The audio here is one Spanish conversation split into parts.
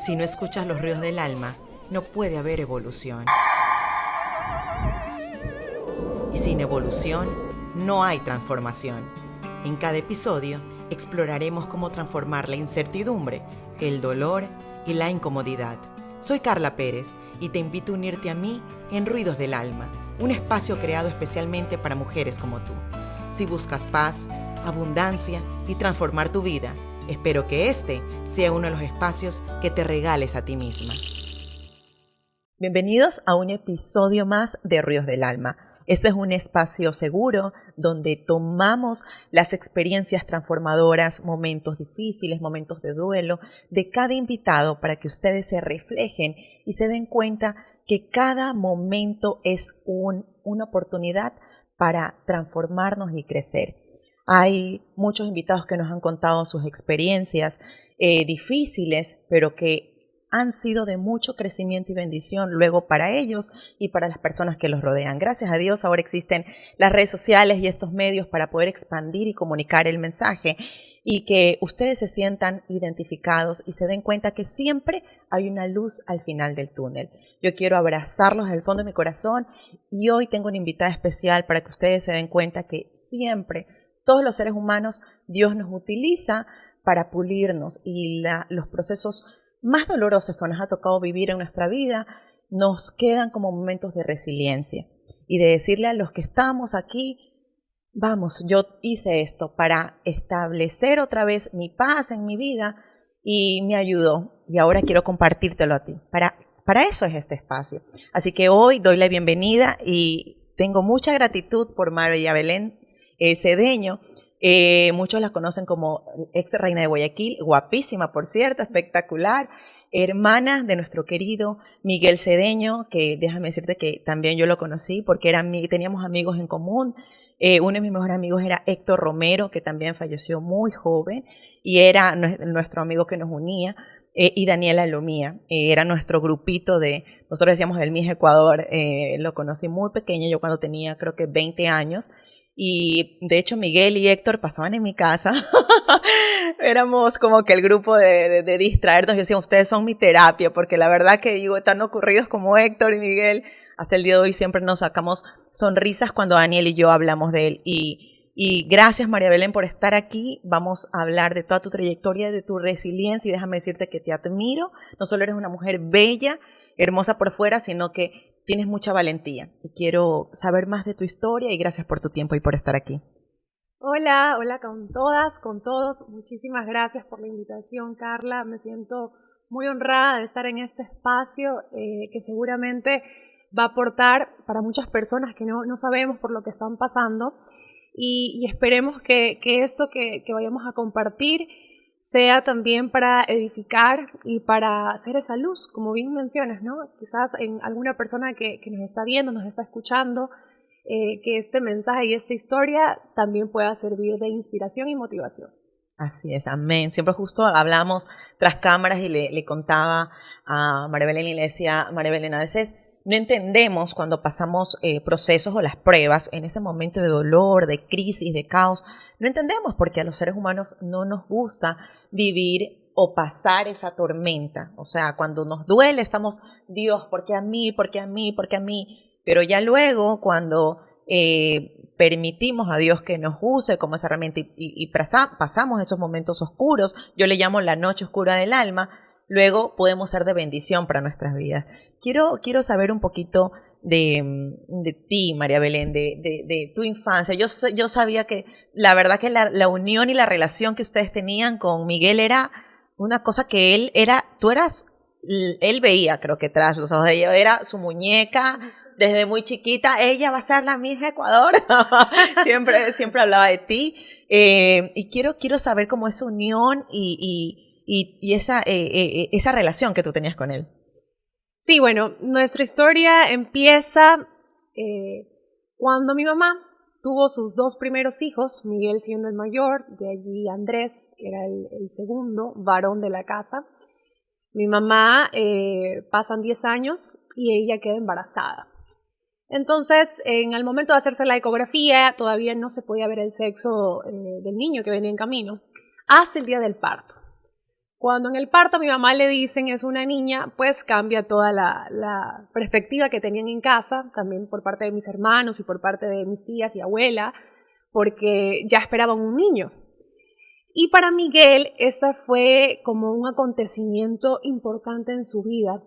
Si no escuchas los ríos del alma, no puede haber evolución. Y sin evolución, no hay transformación. En cada episodio, exploraremos cómo transformar la incertidumbre, el dolor y la incomodidad. Soy Carla Pérez y te invito a unirte a mí en Ruidos del Alma, un espacio creado especialmente para mujeres como tú. Si buscas paz, abundancia y transformar tu vida, espero que este sea uno de los espacios que te regales a ti misma. Bienvenidos a un episodio más de Ríos del Alma. Este es un espacio seguro donde tomamos las experiencias transformadoras, momentos difíciles, momentos de duelo de cada invitado para que ustedes se reflejen y se den cuenta que cada momento es una oportunidad para transformarnos y crecer. Hay muchos invitados que nos han contado sus experiencias difíciles, pero que han sido de mucho crecimiento y bendición luego para ellos y para las personas que los rodean. Gracias a Dios ahora existen las redes sociales y estos medios para poder expandir y comunicar el mensaje y que ustedes se sientan identificados y se den cuenta que siempre hay una luz al final del túnel. Yo quiero abrazarlos desde el fondo de mi corazón y hoy tengo una invitada especial para que ustedes se den cuenta que siempre todos los seres humanos Dios nos utiliza para pulirnos y los procesos más dolorosos que nos ha tocado vivir en nuestra vida nos quedan como momentos de resiliencia y de decirle a los que estamos aquí, vamos, yo hice esto para establecer otra vez mi paz en mi vida y me ayudó y ahora quiero compartírtelo a ti. Para eso es este espacio. Así que hoy doy la bienvenida y tengo mucha gratitud por María Belén Cedeño. Muchos la conocen como ex reina de Guayaquil, guapísima por cierto, espectacular, hermana de nuestro querido Miguel Cedeño, que déjame decirte que también yo lo conocí porque teníamos amigos en común. Uno de mis mejores amigos era Héctor Romero, que también falleció muy joven y era nuestro amigo que nos unía. Y Daniela Lomía, era nuestro grupito nosotros decíamos del MIS Ecuador, lo conocí muy pequeña, yo cuando tenía creo que 20 años. Y de hecho Miguel y Héctor pasaban en mi casa, éramos como que el grupo de distraernos, yo decía, ustedes son mi terapia, porque la verdad que digo, tan ocurridos como Héctor y Miguel, hasta el día de hoy siempre nos sacamos sonrisas cuando Daniel y yo hablamos de él. Y gracias María Belén por estar aquí, vamos a hablar de toda tu trayectoria, de tu resiliencia y déjame decirte que te admiro, no solo eres una mujer bella, hermosa por fuera, sino que tienes mucha valentía y quiero saber más de tu historia y gracias por tu tiempo y por estar aquí. Hola con todas, con todos. Muchísimas gracias por la invitación, Carla. Me siento muy honrada de estar en este espacio que seguramente va a aportar para muchas personas que no sabemos por lo que están pasando y esperemos que esto que vayamos a compartir sea también para edificar y para hacer esa luz, como bien mencionas, ¿no? Quizás en alguna persona que nos está viendo, nos está escuchando, que este mensaje y esta historia también pueda servir de inspiración y motivación. Así es, amén. Siempre justo hablamos tras cámaras y le contaba a María Belén y le decía, María Belén, a veces no entendemos cuando pasamos procesos o las pruebas en ese momento de dolor, de crisis, de caos. No entendemos porque a los seres humanos no nos gusta vivir o pasar esa tormenta. O sea, cuando nos duele estamos, Dios, ¿por qué a mí? ¿Por qué a mí? ¿Por qué a mí? Pero ya luego cuando permitimos a Dios que nos use como esa herramienta y pasamos esos momentos oscuros, yo le llamo la noche oscura del alma, luego podemos ser de bendición para nuestras vidas. Quiero saber un poquito de ti, María Belén, de tu infancia. Yo sabía que la verdad que la unión y la relación que ustedes tenían con Miguel era una cosa que él veía, creo que tras los ojos de ella, era su muñeca. Desde muy chiquita, ella va a ser la Miss Ecuador. siempre hablaba de ti. Y quiero saber cómo esa unión y esa relación que tú tenías con él. Sí, bueno, nuestra historia empieza cuando mi mamá tuvo sus dos primeros hijos, Miguel siendo el mayor, de allí Andrés, que era el segundo varón de la casa. Mi mamá pasan 10 años y ella queda embarazada. Entonces, en el momento de hacerse la ecografía, todavía no se podía ver el sexo del niño que venía en camino, hasta el día del parto. Cuando en el parto a mi mamá le dicen es una niña, pues cambia toda la perspectiva que tenían en casa, también por parte de mis hermanos y por parte de mis tías y abuela, porque ya esperaban un niño. Y para Miguel, esta fue como un acontecimiento importante en su vida,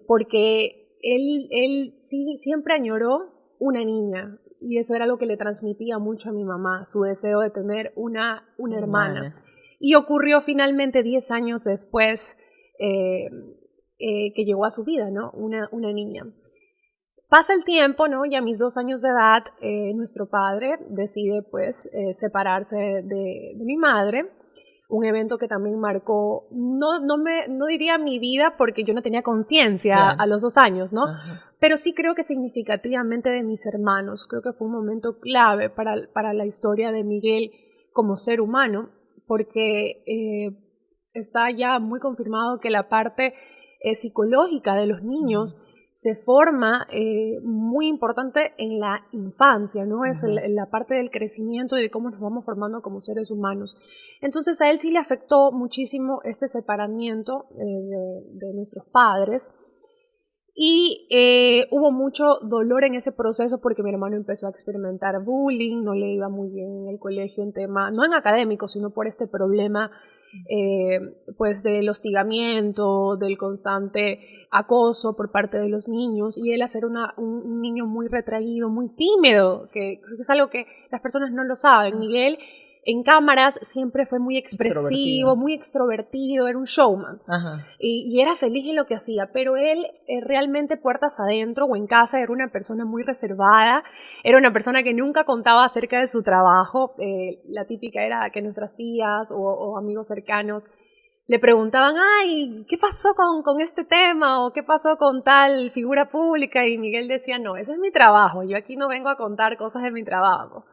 porque él sí siempre añoró una niña, y eso era lo que le transmitía mucho a mi mamá, su deseo de tener una hermana. Y ocurrió finalmente 10 años después que llegó a su vida, ¿no? Una niña. Pasa el tiempo, ¿no? Y a mis 2 años de edad, nuestro padre decide, pues, separarse de mi madre. Un evento que también marcó, no diría mi vida porque yo no tenía conciencia, claro, a los 2 años, ¿no? Ajá. Pero sí creo que significativamente de mis hermanos. Creo que fue un momento clave para la historia de Miguel como ser humano, porque está ya muy confirmado que la parte psicológica de los niños se forma muy importante en la infancia, ¿no? Es la parte del crecimiento y de cómo nos vamos formando como seres humanos. Entonces a él sí le afectó muchísimo este separamiento de nuestros padres, y hubo mucho dolor en ese proceso porque mi hermano empezó a experimentar bullying, no le iba muy bien en el colegio en tema, no en académico, sino por este problema pues del hostigamiento, del constante acoso por parte de los niños, y él a ser un niño muy retraído, muy tímido, que es algo que las personas no lo saben. Miguel en cámaras siempre fue muy expresivo, muy extrovertido, era un showman. Y era feliz en lo que hacía, pero él realmente puertas adentro o en casa era una persona muy reservada, era una persona que nunca contaba acerca de su trabajo. La típica era que nuestras tías o amigos cercanos le preguntaban, ay, ¿qué pasó con este tema? ¿O qué pasó con tal figura pública? Y Miguel decía, no, ese es mi trabajo, yo aquí no vengo a contar cosas de mi trabajo.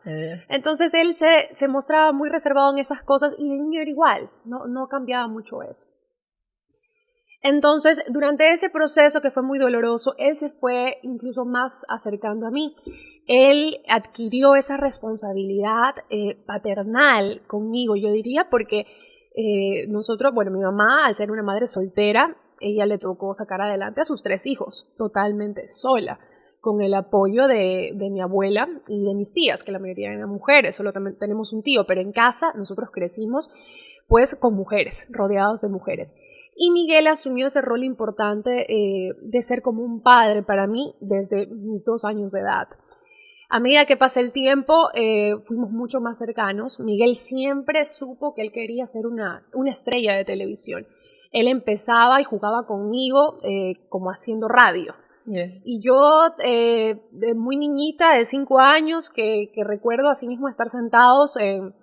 Entonces él se mostraba muy reservado en esas cosas, y de niño era igual, no cambiaba mucho eso. Entonces, durante ese proceso que fue muy doloroso, él se fue incluso más acercando a mí. Él adquirió esa responsabilidad paternal conmigo, yo diría, porque nosotros, bueno, mi mamá, al ser una madre soltera, ella le tocó sacar adelante a sus 3 hijos totalmente sola, con el apoyo de mi abuela y de mis tías, que la mayoría eran mujeres, solo también tenemos un tío, pero en casa nosotros crecimos pues con mujeres, rodeados de mujeres. Y Miguel asumió ese rol importante de ser como un padre para mí desde mis 2 años de edad. A medida que pasa el tiempo, fuimos mucho más cercanos. Miguel siempre supo que él quería ser una estrella de televisión. Él empezaba y jugaba conmigo como haciendo radio. Y yo, de muy niñita, de 5 años, que recuerdo así mismo estar sentados en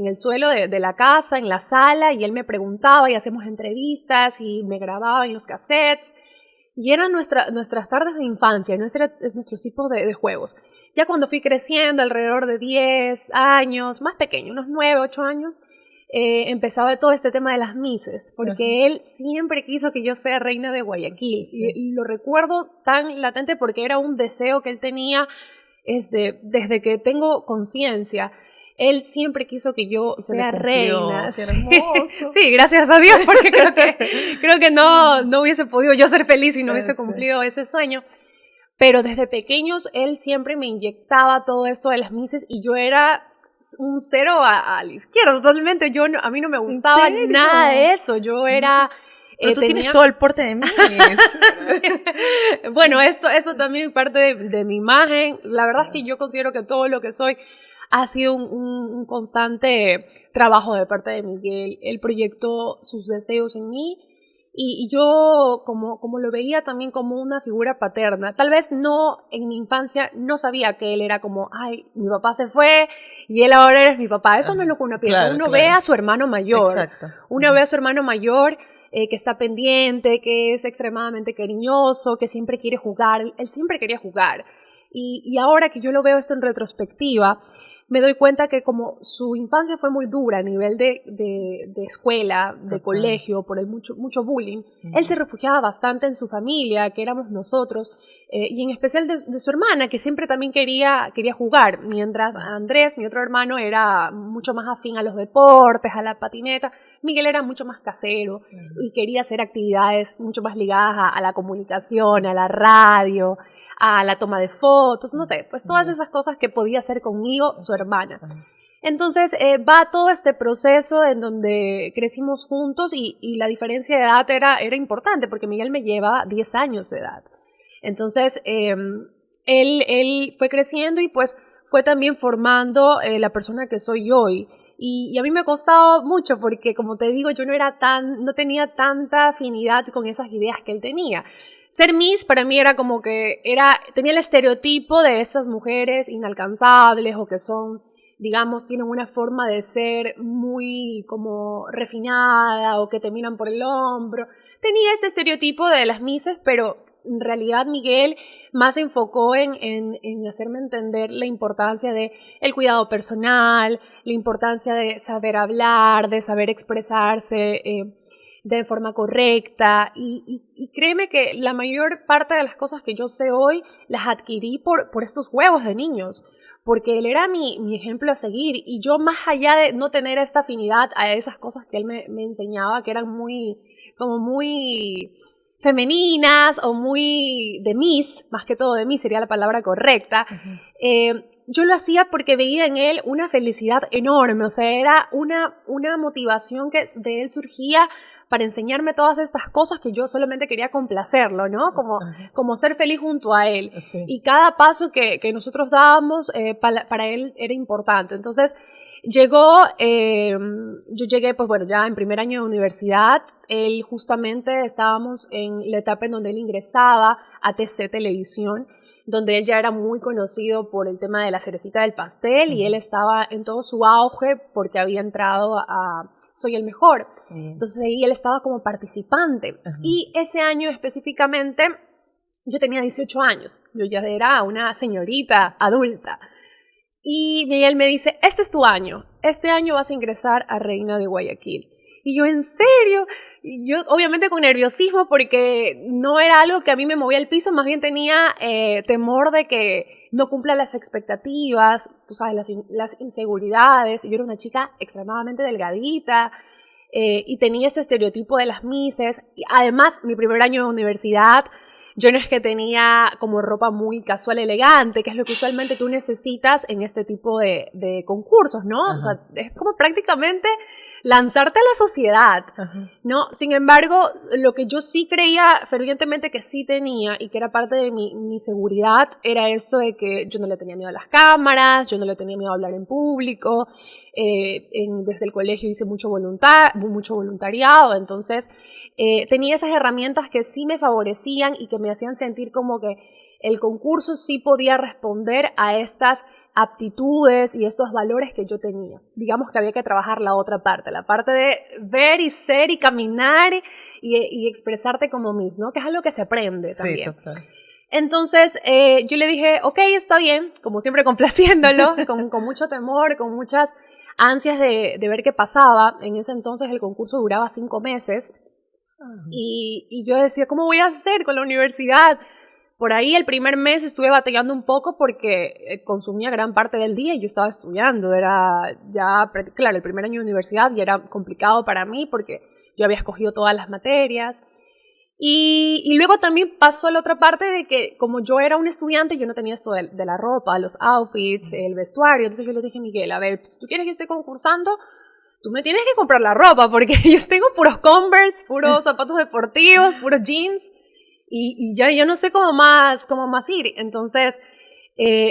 el suelo de la casa, en la sala, y él me preguntaba y hacemos entrevistas y me grababa en los cassettes. Y eran nuestras tardes de infancia, ¿no? Ese era nuestro tipo de juegos. Ya cuando fui creciendo, alrededor de 10 años, más pequeño, unos 9, 8 años, empezaba todo este tema de las Misses, porque él siempre quiso que yo sea reina de Guayaquil. Y lo recuerdo tan latente porque era un deseo que él tenía desde que tengo conciencia. Él siempre quiso que yo sea reina. ¡Qué hermoso! Sí, gracias a Dios, porque creo que no hubiese podido yo ser feliz si no hubiese cumplido ese sueño. Pero desde pequeños él siempre me inyectaba todo esto de las Misses, y yo era un cero a la izquierda totalmente. A mí no me gustaba nada de eso. Yo era... Pero tú tienes todo el porte de Miss. Bueno, eso también parte de mi imagen. La verdad es que yo considero que todo lo que soy ha sido un constante trabajo de parte de Miguel. Él proyectó sus deseos en mí, y yo como lo veía también como una figura paterna. Tal vez no en mi infancia no sabía que él era como, ay, mi papá se fue y él ahora es mi papá. Eso no es lo que uno piensa. Uno ve a su hermano mayor. Exacto. Uno ve a su hermano mayor que está pendiente, que es extremadamente cariñoso, que siempre quiere jugar. Él siempre quería jugar. Y ahora que yo lo veo esto en retrospectiva, me doy cuenta que como su infancia fue muy dura a nivel de escuela, de colegio, por el mucho bullying, él se refugiaba bastante en su familia, que éramos nosotros, y en especial de su hermana, que siempre también quería jugar, mientras Andrés, mi otro hermano, era mucho más afín a los deportes, a la patineta. Miguel era mucho más casero y quería hacer actividades mucho más ligadas a la comunicación, a la radio, a la toma de fotos, no sé, pues todas esas cosas que podía hacer conmigo su hermana. Entonces va todo este proceso en donde crecimos juntos y la diferencia de edad era importante porque Miguel me lleva 10 años de edad. Entonces él fue creciendo y pues fue también formando la persona que soy hoy. Y a mí me ha costado mucho porque, como te digo, yo no tenía tanta afinidad con esas ideas que él tenía. Ser Miss para mí era como que tenía el estereotipo de estas mujeres inalcanzables o que son, digamos, tienen una forma de ser muy como refinada o que te miran por el hombro. Tenía este estereotipo de las Misses, pero en realidad Miguel más se enfocó en hacerme entender la importancia de el cuidado personal, la importancia de saber hablar, de saber expresarse de forma correcta y créeme que la mayor parte de las cosas que yo sé hoy las adquirí por estos huevos de niños, porque él era mi ejemplo a seguir y yo más allá de no tener esta afinidad a esas cosas que él me enseñaba que eran muy femeninas o muy de Miss, más que todo de Miss sería la palabra correcta, yo lo hacía porque veía en él una felicidad enorme, o sea, era una motivación que de él surgía para enseñarme todas estas cosas que yo solamente quería complacerlo, ¿no? Como ser feliz junto a él. Sí. Y cada paso que nosotros dábamos para él era importante. Entonces, yo llegué, pues bueno, ya en primer año de universidad, él justamente estábamos en la etapa en donde él ingresaba a TC Televisión, donde él ya era muy conocido por el tema de la cerecita del pastel y él estaba en todo su auge porque había entrado a Soy el Mejor. Entonces ahí él estaba como participante. Y ese año específicamente yo tenía 18 años, yo ya era una señorita adulta. Y Miguel me dice, este es tu año, este año vas a ingresar a Reina de Guayaquil. Y yo, ¿en serio? Y yo obviamente con nerviosismo porque no era algo que a mí me movía al piso, más bien tenía temor de que no cumpla las expectativas, tú sabes, las inseguridades. Yo era una chica extremadamente delgadita y tenía este estereotipo de las misses. Y además, mi primer año de universidad, yo no es que tenía como ropa muy casual, elegante, que es lo que usualmente tú necesitas en este tipo de concursos, ¿no? O sea, es como prácticamente lanzarte a la sociedad, ¿no? Sin embargo, lo que yo sí creía fervientemente que sí tenía y que era parte de mi seguridad era esto de que yo no le tenía miedo a las cámaras, yo no le tenía miedo a hablar en público, desde el colegio hice mucho voluntariado, entonces tenía esas herramientas que sí me favorecían y que me hacían sentir como que el concurso sí podía responder a estas aptitudes y estos valores que yo tenía. Digamos que había que trabajar la otra parte, la parte de ver y ser y caminar y expresarte como Miss, ¿no? Que es algo que se aprende también. Sí, total. Entonces yo le dije, ok, está bien, como siempre complaciéndolo, con mucho temor, con muchas ansias de ver qué pasaba. En ese entonces el concurso duraba 5 meses y yo decía, ¿cómo voy a hacer con la universidad? Por ahí el primer mes estuve batallando un poco porque consumía gran parte del día y yo estaba estudiando. Era ya, claro, el primer año de universidad y era complicado para mí porque yo había escogido todas las materias. Y luego también pasó la otra parte de que como yo era un estudiante, yo no tenía esto de la ropa, los outfits, el vestuario. Entonces yo le dije a Miguel, a ver, si tú quieres que yo esté concursando, tú me tienes que comprar la ropa porque yo tengo puros Converse, puros zapatos deportivos, puros jeans. Y ya yo no sé cómo más ir. Entonces,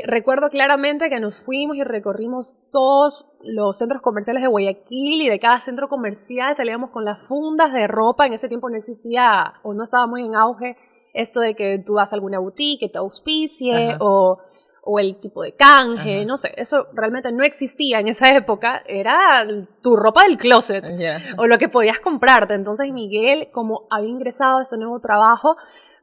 recuerdo claramente que nos fuimos y recorrimos todos los centros comerciales de Guayaquil y de cada centro comercial salíamos con las fundas de ropa. En ese tiempo no existía o no estaba muy en auge esto de que tú vas a alguna boutique que te auspicie o el tipo de canje, no sé. Eso realmente no existía en esa época. Era tu ropa del closet o lo que podías comprarte. Entonces Miguel, como había ingresado a este nuevo trabajo,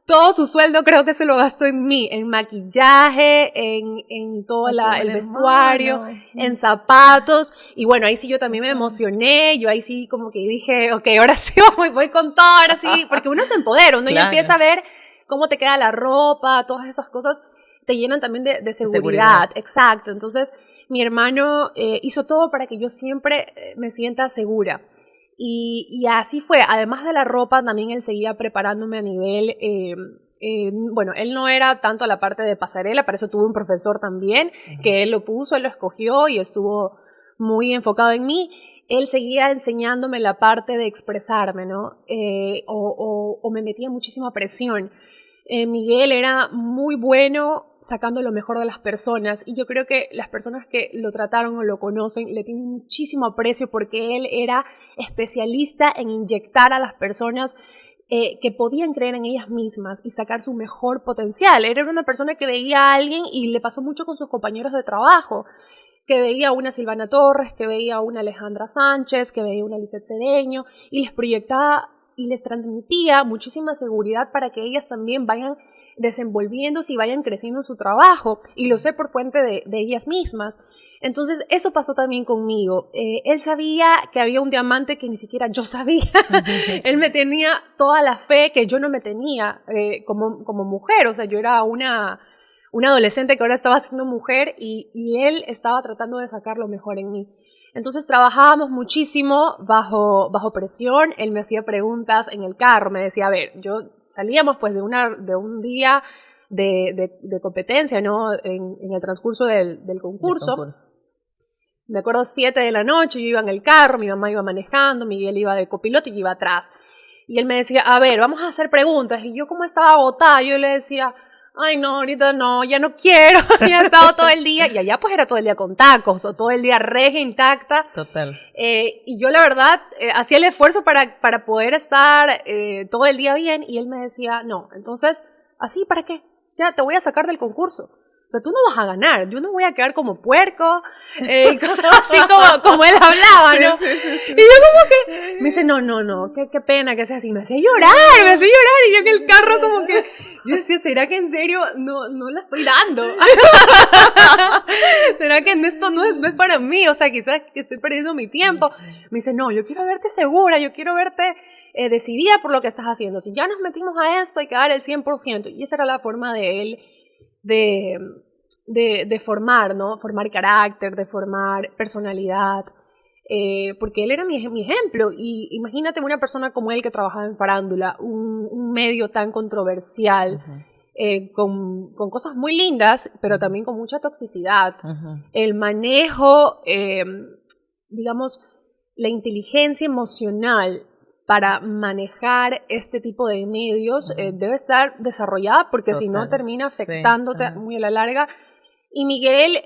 todo su sueldo creo que se lo gastó en mí, en maquillaje, en todo el vestuario, en zapatos. Y bueno, ahí sí yo también me emocioné, yo ahí sí como que dije, ok, ahora sí voy con todo, ahora sí, porque uno se empodera, uno ya empieza a ver cómo te queda la ropa, todas esas cosas te llenan también de seguridad. Exacto. Entonces, mi hermano hizo todo para que yo siempre me sienta segura. Y así fue. Además de la ropa, también él seguía preparándome a nivel... bueno, él no era tanto a la parte de pasarela, para eso tuve un profesor también, que él lo puso, él lo escogió y estuvo muy enfocado en mí. Él seguía enseñándome la parte de expresarme, ¿no? O me metía muchísima presión. Miguel era muy bueno sacando lo mejor de las personas y yo creo que las personas que lo trataron o lo conocen le tienen muchísimo aprecio porque él era especialista en inyectar a las personas que podían creer en ellas mismas y sacar su mejor potencial. Era una persona que veía a alguien y le pasó mucho con sus compañeros de trabajo, que veía a una Silvana Torres, que veía a una Alejandra Sánchez, que veía a una Lisette Cedeño y les proyectaba y les transmitía muchísima seguridad para que ellas también vayan desenvolviéndose y vayan creciendo en su trabajo, y lo sé por fuente de ellas mismas. Entonces eso pasó también conmigo. Él sabía que había un diamante que ni siquiera yo sabía. Él me tenía toda la fe que yo no me tenía como mujer. O sea, yo era una adolescente que ahora estaba siendo mujer y él estaba tratando de sacar lo mejor en mí. Entonces trabajábamos muchísimo bajo presión. Él me hacía preguntas en el carro, me decía, a ver, salíamos pues de un día de competencia, ¿no? En el transcurso del concurso. Me acuerdo 7 de la noche, yo iba en el carro, mi mamá iba manejando, Miguel iba de copiloto y yo iba atrás. Y él me decía, a ver, vamos a hacer preguntas. Y yo como estaba agotada, yo le decía, ay no, ahorita no, ya no quiero, ya he estado todo el día, y allá pues era todo el día con tacos, o todo el día regia intacta. Total. Y yo la verdad hacía el esfuerzo para poder estar todo el día bien, y él me decía, no, entonces, ¿así para qué? Ya te voy a sacar del concurso. O sea, tú no vas a ganar, yo no voy a quedar como puerco, y cosas así como él hablaba, ¿no? Sí. Y yo como que, me dice, no, qué pena que sea así. Me hacía llorar, y yo en el carro como que, yo decía, ¿será que en serio no la estoy dando? ¿Será que esto no es para mí? O sea, quizás estoy perdiendo mi tiempo. Me dice, no, yo quiero verte segura, yo quiero verte decidida por lo que estás haciendo. Si ya nos metimos a esto, hay que dar el 100%. Y esa era la forma de él de formar, ¿no? Formar carácter, de formar personalidad, porque él era mi ejemplo. Y imagínate una persona como él que trabajaba en farándula, un medio tan controversial, con cosas muy lindas, pero también con mucha toxicidad. El manejo, digamos, la inteligencia emocional para manejar este tipo de medios debe estar desarrollada, porque si no termina afectándote muy a la larga. Y Miguel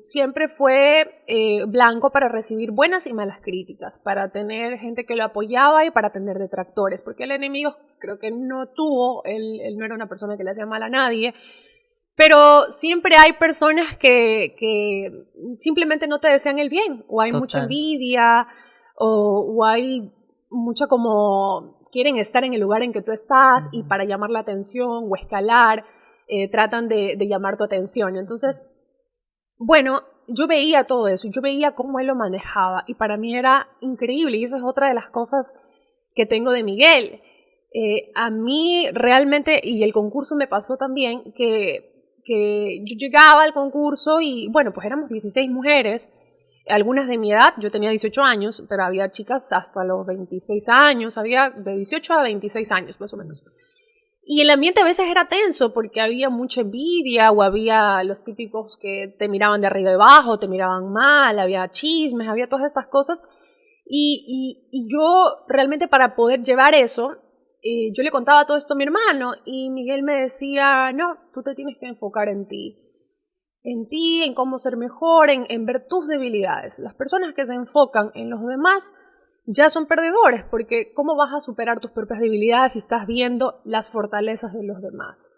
siempre fue blanco para recibir buenas y malas críticas, para tener gente que lo apoyaba y para tener detractores, porque el enemigo creo que no tuvo, él no era una persona que le hacía mal a nadie, pero siempre hay personas que simplemente no te desean el bien, o hay mucha envidia, o hay mucho como quieren estar en el lugar en que tú estás y para llamar la atención o escalar tratan de llamar tu atención. Entonces, bueno, yo veía todo eso, yo veía cómo él lo manejaba y para mí era increíble, y esa es otra de las cosas que tengo de Miguel. A mí realmente, y el concurso me pasó también, que yo llegaba al concurso y bueno, pues éramos 16 mujeres, algunas de mi edad, yo tenía 18 años, pero había chicas hasta los 26 años, había de 18 a 26 años más o menos. Y el ambiente a veces era tenso porque había mucha envidia o había los típicos que te miraban de arriba y abajo, te miraban mal, había chismes, había todas estas cosas. Y yo realmente para poder llevar eso, yo le contaba todo esto a mi hermano y Miguel me decía, no, tú te tienes que enfocar en ti, en cómo ser mejor, en ver tus debilidades. Las personas que se enfocan en los demás ya son perdedores, porque ¿cómo vas a superar tus propias debilidades si estás viendo las fortalezas de los demás?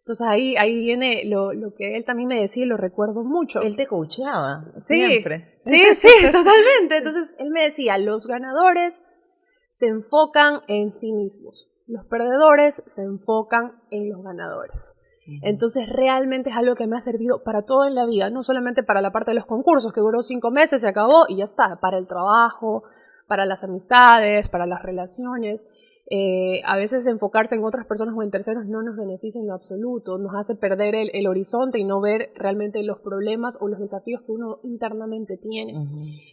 Entonces ahí viene lo que él también me decía y lo recuerdo mucho. Él te coacheaba, sí, siempre. Sí, totalmente. Entonces él me decía, los ganadores se enfocan en sí mismos, los perdedores se enfocan en los ganadores. Entonces realmente es algo que me ha servido para todo en la vida, no solamente para la parte de los concursos, que duró 5 meses, se acabó y ya está, para el trabajo, para las amistades, para las relaciones. A veces enfocarse en otras personas o en terceros no nos beneficia en lo absoluto, nos hace perder el horizonte y no ver realmente los problemas o los desafíos que uno internamente tiene.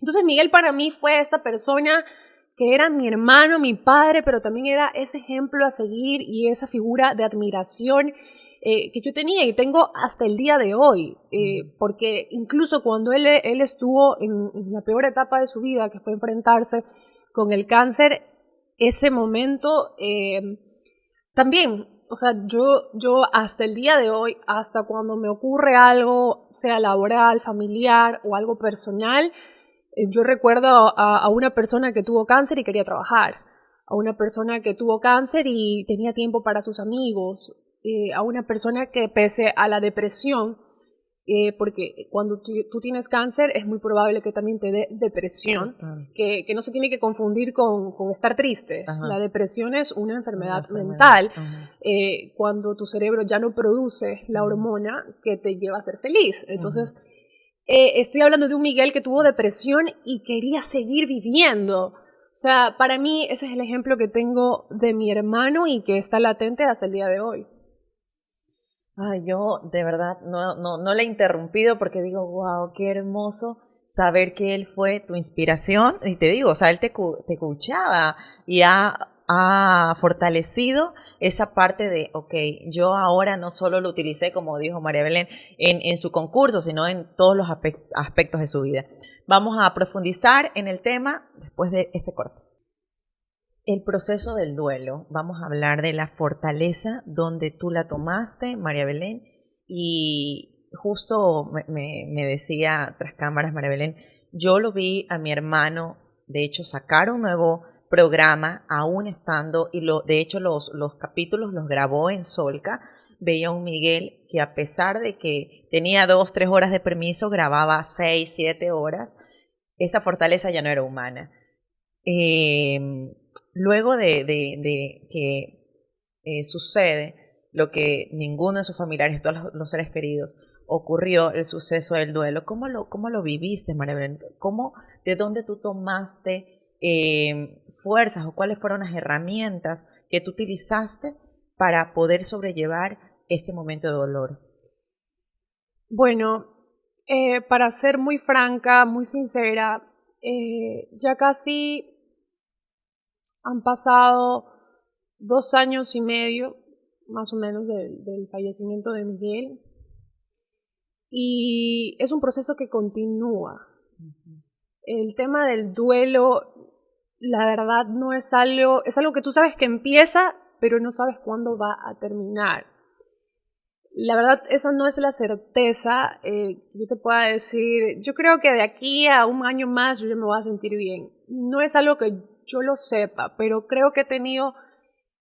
Entonces Miguel para mí fue esta persona que era mi hermano, mi padre, pero también era ese ejemplo a seguir y esa figura de admiración que yo tenía y tengo hasta el día de hoy, porque incluso cuando él estuvo en la peor etapa de su vida, que fue enfrentarse con el cáncer, ese momento también, o sea, yo hasta el día de hoy, hasta cuando me ocurre algo, sea laboral, familiar o algo personal, yo recuerdo a una persona que tuvo cáncer y quería trabajar, a una persona que tuvo cáncer y tenía tiempo para sus amigos, a una persona que pese a la depresión, porque cuando tú tienes cáncer es muy probable que también te dé depresión, que no se tiene que confundir con estar triste. Ajá. La depresión es una enfermedad mental, cuando tu cerebro ya no produce la hormona que te lleva a ser feliz. Entonces, estoy hablando de un Miguel que tuvo depresión y quería seguir viviendo. O sea, para mí ese es el ejemplo que tengo de mi hermano y que está latente hasta el día de hoy. Ay, yo de verdad no le he interrumpido porque digo, wow, qué hermoso saber que él fue tu inspiración. Y te digo, o sea, él te coachaba y ha fortalecido esa parte de, ok, yo ahora no solo lo utilicé, como dijo María Belén, en su concurso, sino en todos los aspectos de su vida. Vamos a profundizar en el tema después de este corte. El proceso del duelo, vamos a hablar de la fortaleza donde tú la tomaste, María Belén, y justo me decía tras cámaras María Belén, yo lo vi a mi hermano, de hecho sacar un nuevo programa aún estando, y de hecho los capítulos los grabó en Solca, veía a un Miguel que a pesar de que tenía 2, 3 horas de permiso, grababa 6, 7 horas, esa fortaleza ya no era humana. Luego de que sucede lo que ninguno de sus familiares, todos los seres queridos, ocurrió el suceso del duelo, ¿cómo lo viviste, María Belén? ¿De dónde tú tomaste fuerzas o cuáles fueron las herramientas que tú utilizaste para poder sobrellevar este momento de dolor? Bueno, para ser muy franca, muy sincera, ya casi han pasado 2 años y medio, más o menos, del fallecimiento de Miguel. Y es un proceso que continúa. El tema del duelo, la verdad, no es algo que tú sabes que empieza, pero no sabes cuándo va a terminar. La verdad, esa no es la certeza. Yo te puedo decir, yo creo que de aquí a un año más yo ya me voy a sentir bien. No es algo que yo lo sepa, pero creo que he tenido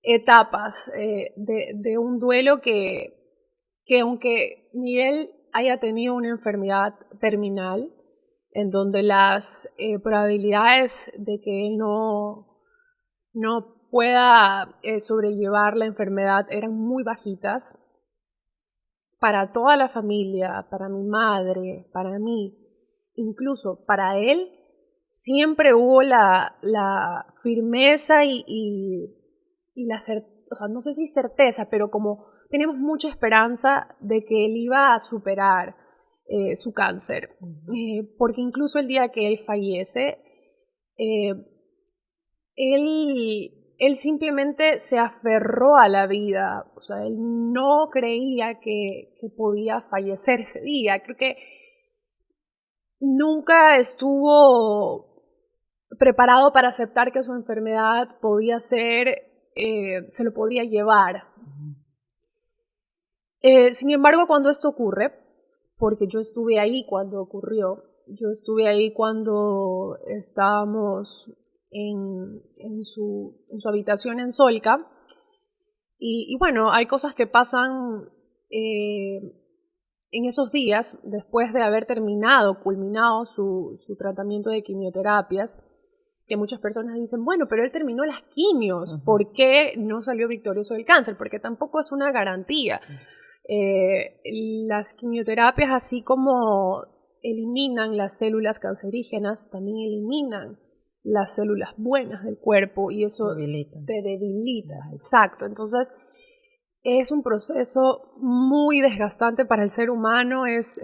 etapas de un duelo que aunque Miguel haya tenido una enfermedad terminal, en donde las probabilidades de que él no pueda sobrellevar la enfermedad eran muy bajitas, para toda la familia, para mi madre, para mí, incluso para él, siempre hubo la firmeza y la certeza, o sea, no sé si certeza, pero como teníamos mucha esperanza de que él iba a superar su cáncer. Porque incluso el día que él fallece, él simplemente se aferró a la vida, o sea, él no creía que podía fallecer ese día. Creo que nunca estuvo preparado para aceptar que su enfermedad podía ser, se lo podía llevar. Sin embargo, cuando esto ocurre, porque yo estuve ahí cuando ocurrió, yo estuve ahí cuando estábamos en su habitación en Solca, y bueno, hay cosas que pasan en esos días, después de haber culminado su tratamiento de quimioterapias, que muchas personas dicen, bueno, pero él terminó las quimios, ¿por qué no salió victorioso del cáncer? Porque tampoco es una garantía. Las quimioterapias, así como eliminan las células cancerígenas, también eliminan las células buenas del cuerpo y eso te debilita. Exacto. Entonces, es un proceso muy desgastante para el ser humano, es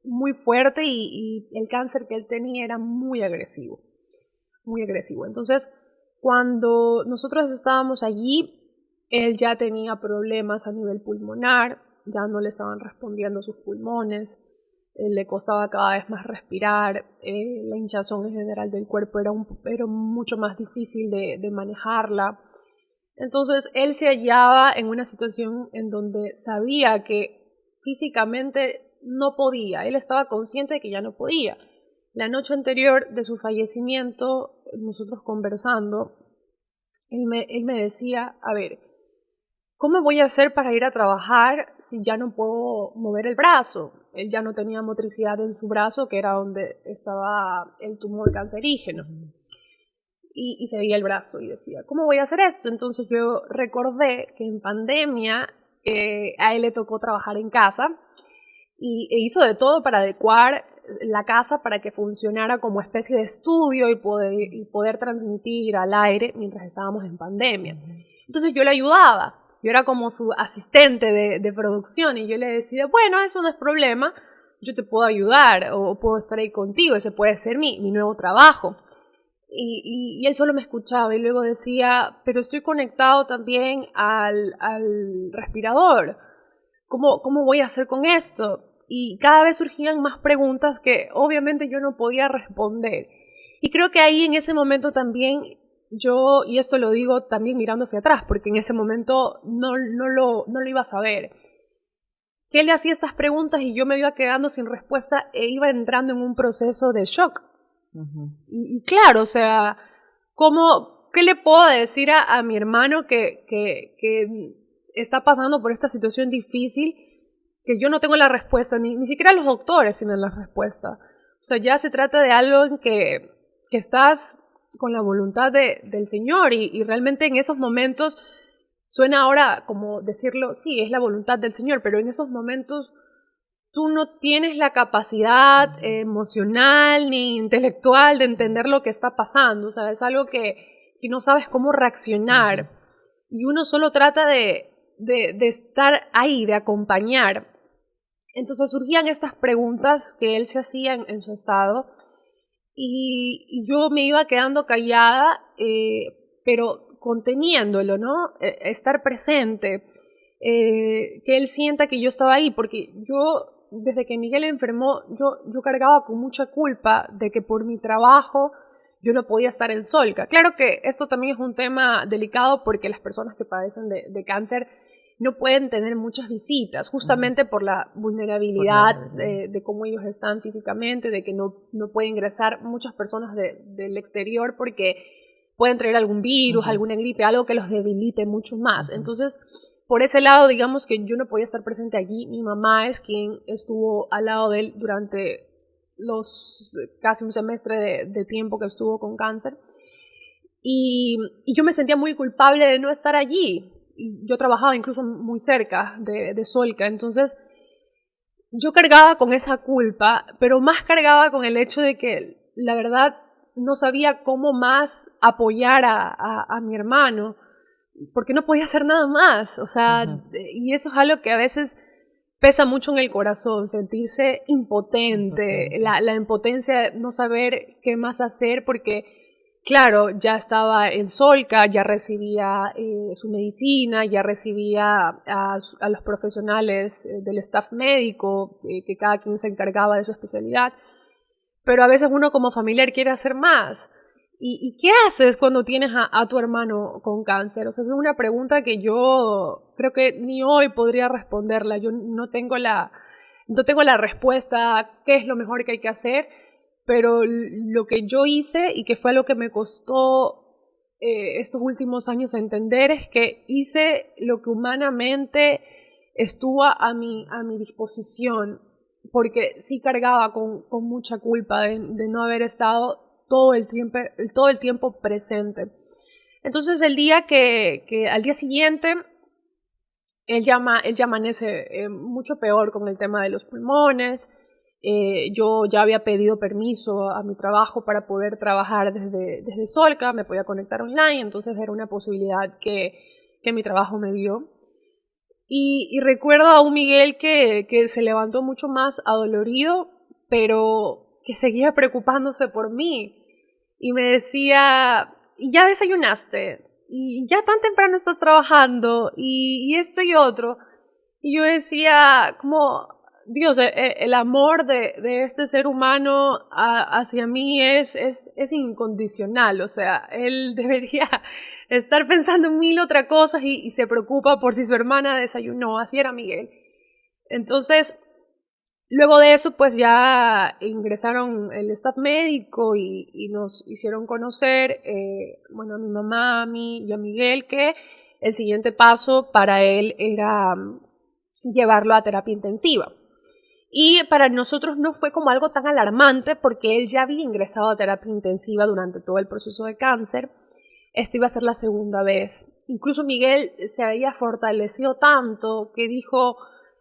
muy fuerte y el cáncer que él tenía era muy agresivo, muy agresivo. Entonces, cuando nosotros estábamos allí, él ya tenía problemas a nivel pulmonar, ya no le estaban respondiendo sus pulmones, le costaba cada vez más respirar, la hinchazón en general del cuerpo era mucho más difícil de manejarla. Entonces él se hallaba en una situación en donde sabía que físicamente no podía, él estaba consciente de que ya no podía. La noche anterior de su fallecimiento, nosotros conversando, él me decía, a ver, ¿cómo voy a hacer para ir a trabajar si ya no puedo mover el brazo? Él ya no tenía motricidad en su brazo, que era donde estaba el tumor cancerígeno. Y se veía el brazo y decía, ¿cómo voy a hacer esto? Entonces yo recordé que en pandemia a él le tocó trabajar en casa e hizo de todo para adecuar la casa para que funcionara como especie de estudio y poder transmitir al aire mientras estábamos en pandemia. Entonces yo le ayudaba. Yo era como su asistente de producción y yo le decía, bueno, eso no es problema, yo te puedo ayudar o puedo estar ahí contigo, ese puede ser mi nuevo trabajo. Y él solo me escuchaba y luego decía, pero estoy conectado también al respirador, ¿cómo voy a hacer con esto? Y cada vez surgían más preguntas que obviamente yo no podía responder. Y creo que ahí en ese momento también yo, y esto lo digo también mirando hacia atrás, porque en ese momento no lo iba a saber, que él le hacía estas preguntas y yo me iba quedando sin respuesta e iba entrando en un proceso de shock. Y claro, o sea, ¿qué le puedo decir a mi hermano que está pasando por esta situación difícil que yo no tengo la respuesta, ni siquiera los doctores tienen la respuesta? O sea, ya se trata de algo en que estás con la voluntad del Señor y realmente en esos momentos suena ahora como decirlo, sí, es la voluntad del Señor, pero en esos momentos tú no tienes la capacidad emocional ni intelectual de entender lo que está pasando. O sea, es algo que no sabes cómo reaccionar. Y uno solo trata de estar ahí, de acompañar. Entonces surgían estas preguntas que él se hacía en su estado. Y yo me iba quedando callada, pero conteniéndolo, ¿no? Estar presente. Que él sienta que yo estaba ahí, porque yo, desde que Miguel enfermó, yo cargaba con mucha culpa de que por mi trabajo yo no podía estar en Solca. Claro que esto también es un tema delicado porque las personas que padecen de cáncer no pueden tener muchas visitas, justamente por la vulnerabilidad de cómo ellos están físicamente, de que no pueden ingresar muchas personas del exterior porque pueden traer algún virus, alguna gripe, algo que los debilite mucho más. Entonces, por ese lado, digamos que yo no podía estar presente allí. Mi mamá es quien estuvo al lado de él durante casi un semestre de tiempo que estuvo con cáncer. Y yo me sentía muy culpable de no estar allí. Y yo trabajaba incluso muy cerca de Solca. Entonces, yo cargaba con esa culpa, pero más cargaba con el hecho de que, la verdad, no sabía cómo más apoyar a mi hermano, porque no podía hacer nada más, o sea, y eso es algo que a veces pesa mucho en el corazón, sentirse impotente, la impotencia de no saber qué más hacer, porque claro, ya estaba en Solca, ya recibía su medicina, ya recibía a los profesionales del staff médico, que cada quien se encargaba de su especialidad, pero a veces uno como familiar quiere hacer más. ¿Y qué haces cuando tienes a tu hermano con cáncer? O sea, es una pregunta que yo creo que ni hoy podría responderla. Yo no tengo la respuesta a qué es lo mejor que hay que hacer, pero lo que yo hice y que fue lo que me costó estos últimos años entender es que hice lo que humanamente estuvo a mi disposición, porque sí cargaba con mucha culpa de no haber estado todo el tiempo presente. Entonces al día siguiente él ya amanece mucho peor con el tema de los pulmones, Yo ya había pedido permiso a mi trabajo para poder trabajar desde Solca, me podía conectar online, entonces era una posibilidad que mi trabajo me dio. Y recuerdo a un Miguel que se levantó mucho más adolorido, pero que seguía preocupándose por mí. Y me decía, ¿y ya desayunaste? ¿Y ya tan temprano estás trabajando? ¿Y esto y otro? Y yo decía, como, Dios, el amor de este ser humano hacia mí es incondicional. O sea, él debería estar pensando en mil otras cosas y se preocupa por si su hermana desayunó. Así era Miguel. Entonces, luego de eso, pues ya ingresaron el staff médico y nos hicieron conocer, bueno, a mi mamá, a mí y a Miguel, que el siguiente paso para él era llevarlo a terapia intensiva. Y para nosotros no fue como algo tan alarmante porque él ya había ingresado a terapia intensiva durante todo el proceso de cáncer. Esta iba a ser la segunda vez. Incluso Miguel se había fortalecido tanto que dijo,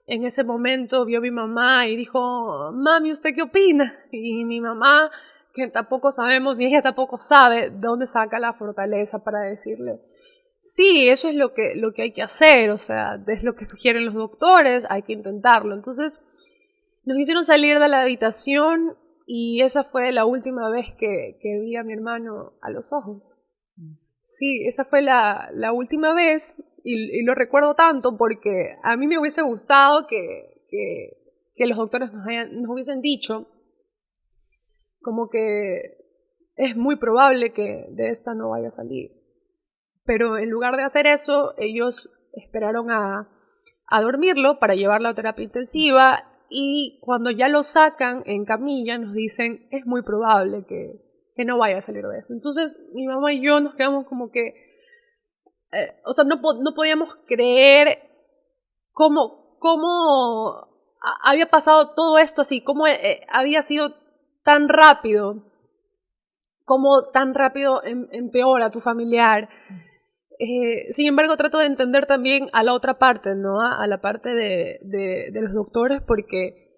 en ese momento vio a mi mamá y dijo, mami, ¿usted qué opina? Y mi mamá, que tampoco sabemos, ni ella tampoco sabe de dónde saca la fortaleza para decirle, sí, eso es lo que hay que hacer, o sea, es lo que sugieren los doctores, hay que intentarlo. Entonces, nos hicieron salir de la habitación y esa fue la última vez que vi a mi hermano a los ojos. Sí, esa fue la última vez y lo recuerdo tanto porque a mí me hubiese gustado que los doctores nos hubiesen dicho como que es muy probable que de esta no vaya a salir. Pero en lugar de hacer eso, ellos esperaron a dormirlo para llevarlo a terapia intensiva y cuando ya lo sacan en camilla nos dicen es muy probable que no vaya a salir de eso. Entonces mi mamá y yo nos quedamos como que, o sea, no podíamos creer cómo había pasado todo esto así, cómo había sido tan rápido, cómo tan rápido empeora a tu familiar. Sin embargo, trato de entender también a la otra parte, ¿no? A la parte de los doctores, porque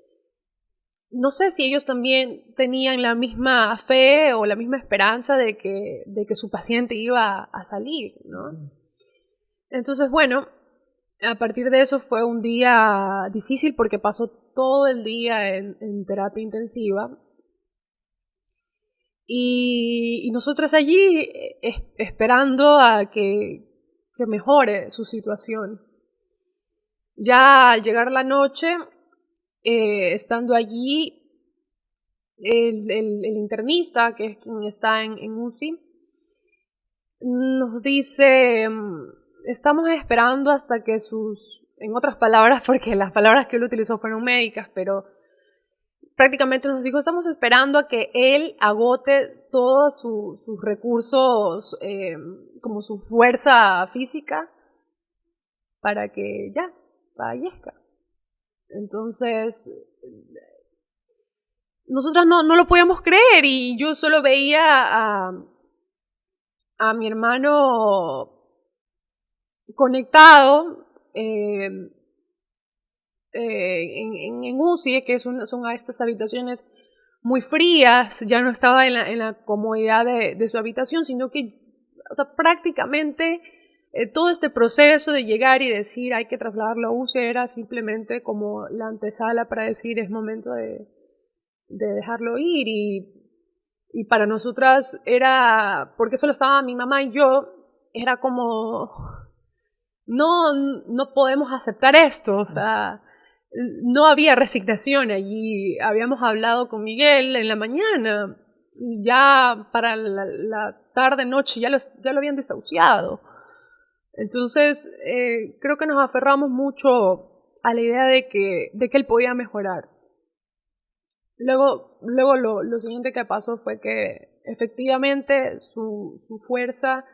no sé si ellos también tenían la misma fe o la misma esperanza de que su paciente iba a salir, ¿no? Entonces, bueno, a partir de eso fue un día difícil porque pasó todo el día en terapia intensiva. Y nosotros allí esperando a que mejore su situación. Ya al llegar la noche, estando allí, el internista, que es quien está en UCI, nos dice, estamos esperando hasta que en otras palabras, porque las palabras que él utilizó fueron médicas, pero prácticamente nos dijo, estamos esperando a que él agote todos sus recursos, como su fuerza física, para que ya fallezca. Entonces, nosotras no lo podíamos creer y yo solo veía a mi hermano conectado en UCI, que son a estas habitaciones muy frías, ya no estaba en la comodidad de su habitación, sino que, o sea, prácticamente todo este proceso de llegar y decir hay que trasladarlo a UCI era simplemente como la antesala para decir es momento de dejarlo ir y para nosotras era, porque solo estaba mi mamá y yo, era como no podemos aceptar esto, o sea, no había resignación allí. Habíamos hablado con Miguel en la mañana y ya para la tarde, noche ya lo habían desahuciado. Entonces, creo que nos aferramos mucho a la idea de que él podía mejorar. Luego lo siguiente que pasó fue que efectivamente su fuerza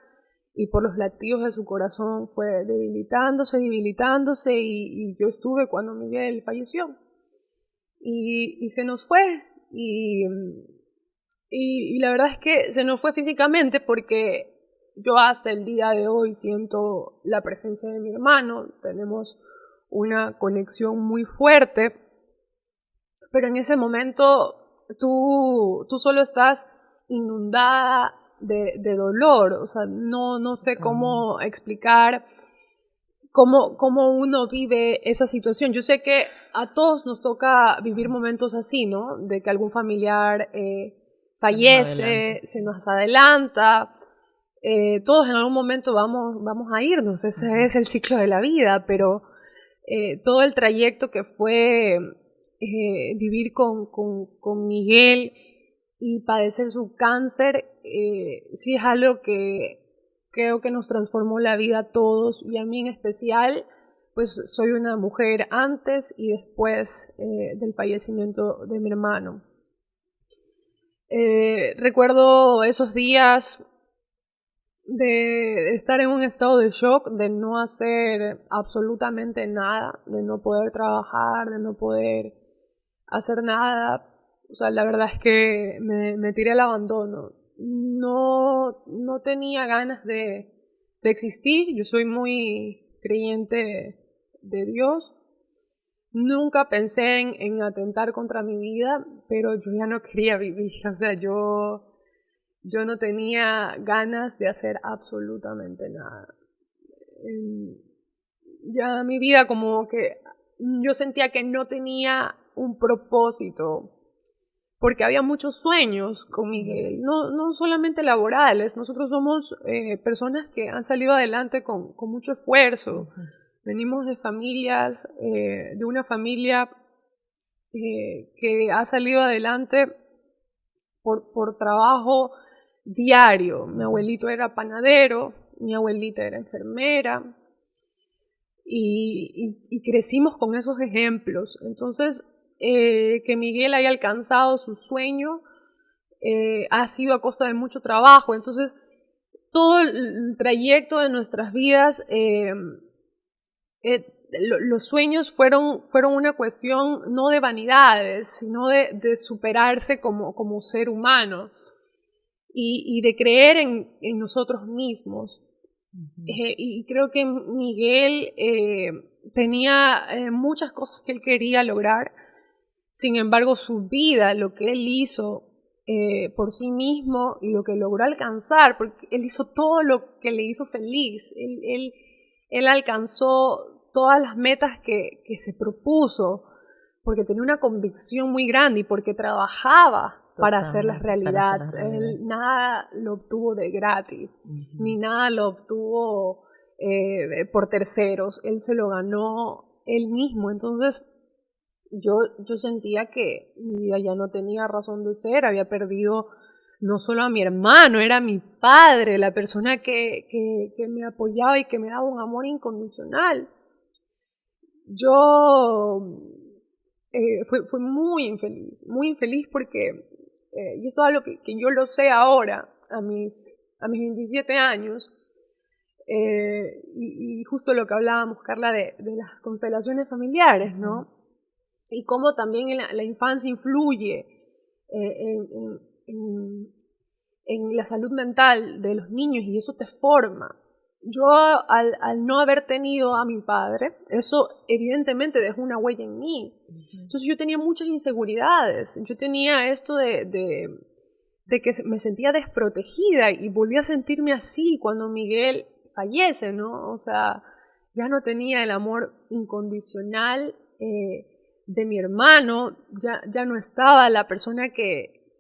y por los latidos de su corazón fue debilitándose y yo estuve cuando Miguel falleció y se nos fue y la verdad es que se nos fue físicamente porque yo hasta el día de hoy siento la presencia de mi hermano, tenemos una conexión muy fuerte, pero en ese momento tú solo estás inundada de dolor, o sea, no sé cómo explicar cómo uno vive esa situación. Yo sé que a todos nos toca vivir momentos así, ¿no? De que algún familiar fallece, se nos adelanta. Todos en algún momento vamos a irnos, ese es el ciclo de la vida, pero todo el trayecto que fue vivir con Miguel y padecer su cáncer, sí es algo que creo que nos transformó la vida a todos y a mí en especial, pues soy una mujer antes y después del fallecimiento de mi hermano. Recuerdo esos días de estar en un estado de shock, de no hacer absolutamente nada, de no poder trabajar, de no poder hacer nada. O sea, la verdad es que me tiré al abandono. No tenía ganas de existir. Yo soy muy creyente de Dios. Nunca pensé en atentar contra mi vida, pero yo ya no quería vivir. O sea, yo no tenía ganas de hacer absolutamente nada. Ya mi vida como que yo sentía que no tenía un propósito, porque había muchos sueños con Miguel, no solamente laborales. Nosotros somos personas que han salido adelante con mucho esfuerzo. Venimos de familias, de una familia que ha salido adelante por trabajo diario. Mi abuelito era panadero, mi abuelita era enfermera y crecimos con esos ejemplos. Entonces, que Miguel haya alcanzado su sueño ha sido a costa de mucho trabajo. Entonces, todo el trayecto de nuestras vidas, los sueños fueron una cuestión no de vanidades, sino de superarse como ser humano y de creer en nosotros mismos. Y creo que Miguel tenía muchas cosas que él quería lograr. Sin embargo, su vida, lo que él hizo por sí mismo y lo que logró alcanzar, porque él hizo todo lo que le hizo feliz. Él alcanzó todas las metas que se propuso porque tenía una convicción muy grande y porque trabajaba para hacerlas realidad. Él nada lo obtuvo de gratis, ni nada lo obtuvo por terceros. Él se lo ganó él mismo. Entonces, yo sentía que mi vida ya no tenía razón de ser, había perdido no solo a mi hermano, era mi padre, la persona que me apoyaba y que me daba un amor incondicional. Yo fui muy infeliz porque, y esto es algo que yo lo sé ahora, a mis 27 años, y justo lo que hablábamos, Carla, de las constelaciones familiares, ¿no? Y cómo también la infancia influye en la salud mental de los niños y eso te forma. Yo al no haber tenido a mi padre, eso evidentemente dejó una huella en mí. Entonces yo tenía muchas inseguridades. Yo tenía esto de que me sentía desprotegida y volví a sentirme así cuando Miguel fallece, ¿no? O sea, ya no tenía el amor incondicional de mi hermano, ya no estaba la persona que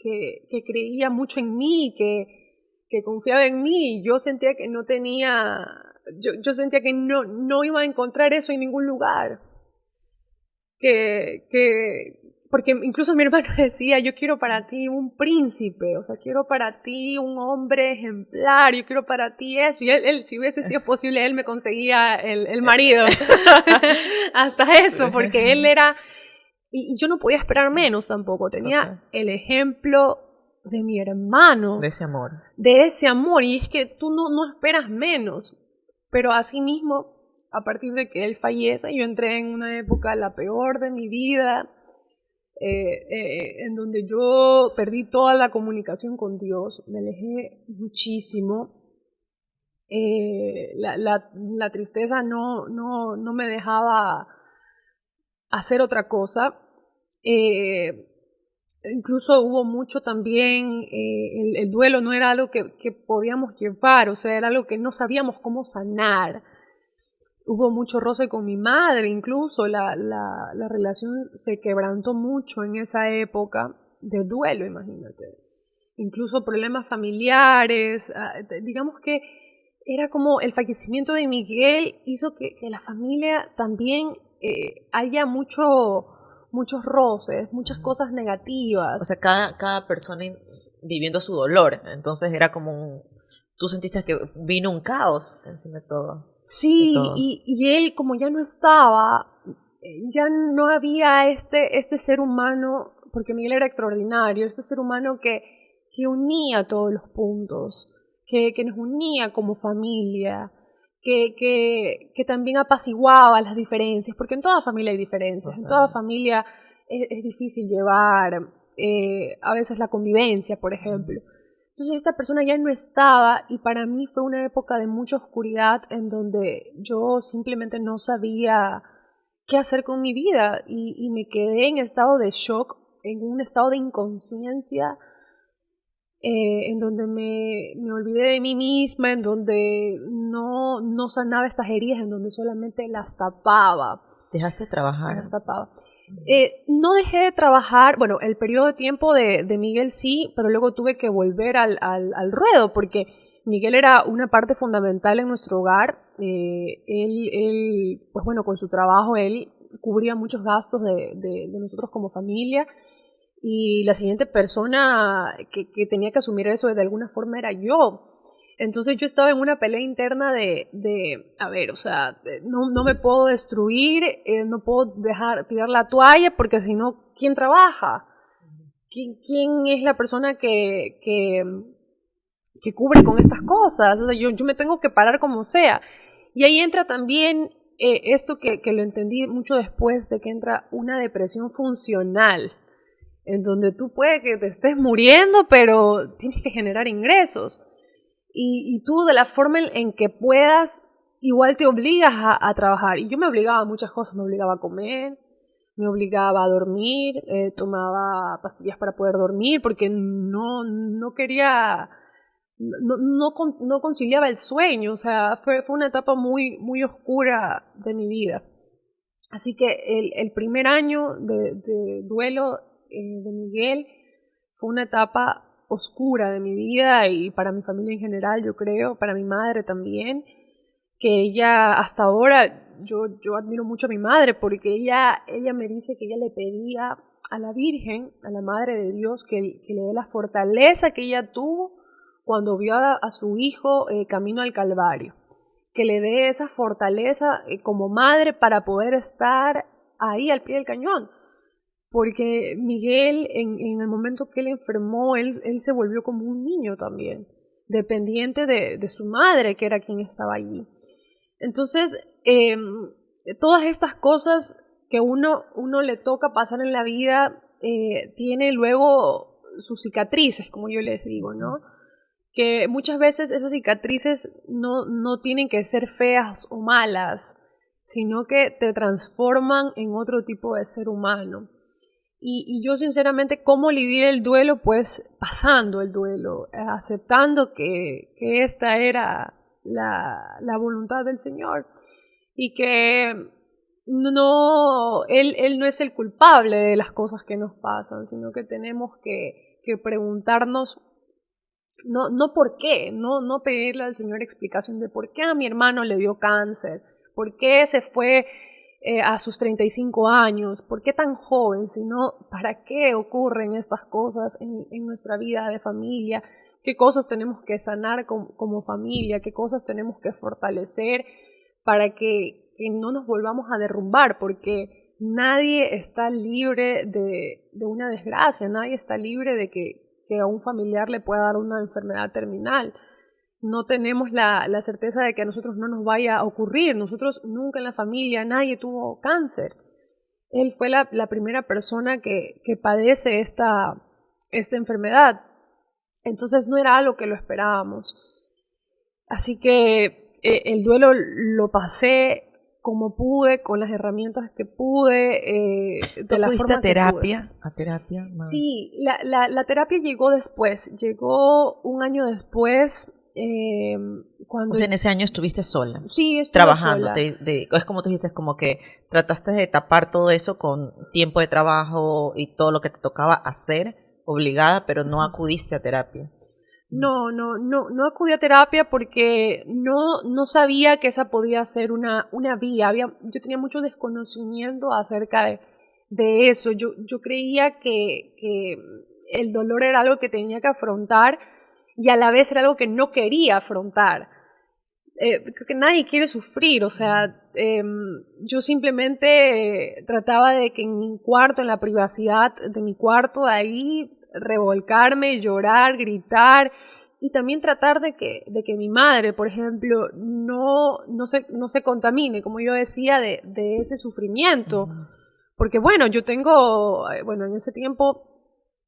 creía mucho en mí, que confiaba en mí. Yo sentía que no tenía, yo sentía que no iba a encontrar eso en ningún lugar. Porque incluso mi hermano decía, yo quiero para ti un príncipe, o sea, quiero para ti un hombre ejemplar, yo quiero para ti eso. Y él si hubiese sido posible, él me conseguía el marido. Hasta eso, porque él era... Y yo no podía esperar menos tampoco. Tenía el ejemplo de mi hermano. De ese amor. De ese amor. Y es que tú no esperas menos. Pero así mismo, a partir de que él fallece, yo entré en una época la peor de mi vida, en donde yo perdí toda la comunicación con Dios. Me alejé muchísimo. La tristeza no me dejaba hacer otra cosa Incluso hubo mucho también, el duelo no era algo que podíamos llevar, o sea, era algo que no sabíamos cómo sanar. Hubo mucho roce con mi madre, incluso la relación se quebrantó mucho en esa época de duelo, imagínate. Incluso problemas familiares, digamos que era como el fallecimiento de Miguel hizo que la familia también haya muchos roces, muchas cosas negativas. O sea, cada persona viviendo su dolor, entonces era como tú sentiste que vino un caos encima de todo. Sí, y él como ya no estaba, ya no había este ser humano, porque Miguel era extraordinario, este ser humano que unía todos los puntos, que nos unía como familia, que también apaciguaba las diferencias, porque en toda familia hay diferencias, en toda familia es difícil llevar a veces la convivencia, por ejemplo. Entonces esta persona ya no estaba y para mí fue una época de mucha oscuridad en donde yo simplemente no sabía qué hacer con mi vida y me quedé en estado de shock, en un estado de inconsciencia, en donde me olvidé de mí misma, en donde no sanaba estas heridas, en donde solamente las tapaba. ¿Dejaste de trabajar? Las tapaba. No dejé de trabajar, bueno, el periodo de tiempo de Miguel sí, pero luego tuve que volver al ruedo porque Miguel era una parte fundamental en nuestro hogar. Él, pues bueno, con su trabajo él cubría muchos gastos de nosotros como familia y la siguiente persona que tenía que asumir eso de alguna forma era yo. Entonces yo estaba en una pelea interna a ver, o sea, no me puedo destruir, no puedo tirar la toalla, porque si no, ¿quién trabaja? ¿Quién es la persona que cubre con estas cosas? O sea, yo me tengo que parar como sea. Y ahí entra también esto que lo entendí mucho después, de que entra una depresión funcional, en donde tú puede que te estés muriendo, pero tienes que generar ingresos. Y tú de la forma en que puedas, igual te obligas a trabajar. Y yo me obligaba a muchas cosas, me obligaba a comer, me obligaba a dormir, tomaba pastillas para poder dormir, porque no quería, no conciliaba el sueño, o sea, fue una etapa muy, muy oscura de mi vida. Así que el primer año de duelo de Miguel fue una etapa oscura de mi vida y para mi familia en general, yo creo, para mi madre también, que ella hasta ahora, yo admiro mucho a mi madre porque ella me dice que ella le pedía a la Virgen, a la Madre de Dios, que le dé la fortaleza que ella tuvo cuando vio a su hijo camino al Calvario, que le dé esa fortaleza como madre para poder estar ahí al pie del cañón. Porque Miguel, en el momento que él enfermó, él se volvió como un niño también, dependiente de su madre, que era quien estaba allí. Entonces, todas estas cosas que uno le toca pasar en la vida, tiene luego sus cicatrices, como yo les digo, ¿no? Que muchas veces esas cicatrices no tienen que ser feas o malas, sino que te transforman en otro tipo de ser humano. Y yo sinceramente, ¿cómo lidié el duelo? Pues pasando el duelo, aceptando que esta era la voluntad del Señor y que él no es el culpable de las cosas que nos pasan, sino que tenemos que preguntarnos no por qué, no pedirle al Señor explicación de por qué a mi hermano le dio cáncer, por qué se fue a sus 35 años, ¿por qué tan joven? Sino, ¿para qué ocurren estas cosas en nuestra vida de familia? ¿Qué cosas tenemos que sanar como familia? ¿Qué cosas tenemos que fortalecer para que no nos volvamos a derrumbar? Porque nadie está libre de una desgracia, nadie está libre de que a un familiar le pueda dar una enfermedad terminal. No tenemos la certeza de que a nosotros no nos vaya a ocurrir. Nosotros nunca en la familia, nadie tuvo cáncer. Él fue la primera persona que padece esta enfermedad. Entonces no era algo que lo esperábamos. Así que el duelo lo pasé como pude, con las herramientas que pude, de la ¿Fuiste forma a que terapia? ¿A terapia? No. Sí, la terapia llegó después, llegó un año después, O cuando... sea, en ese año estuviste sola, Sí, estuve trabajando. sola. Es como tú dijiste, es como que trataste de tapar todo eso con tiempo de trabajo y todo lo que te tocaba hacer, obligada, pero no acudiste a terapia. No acudí a terapia porque no sabía que esa podía ser una vía. Yo tenía mucho desconocimiento acerca de eso. Yo creía que el dolor era algo que tenía que afrontar y a la vez era algo que no quería afrontar. Creo que nadie quiere sufrir, o sea, yo simplemente trataba de que en mi cuarto, en la privacidad de mi cuarto, ahí revolcarme, llorar, gritar y también tratar de que mi madre, por ejemplo, no se contamine, como yo decía, de ese sufrimiento. Porque bueno, yo tengo, bueno, en ese tiempo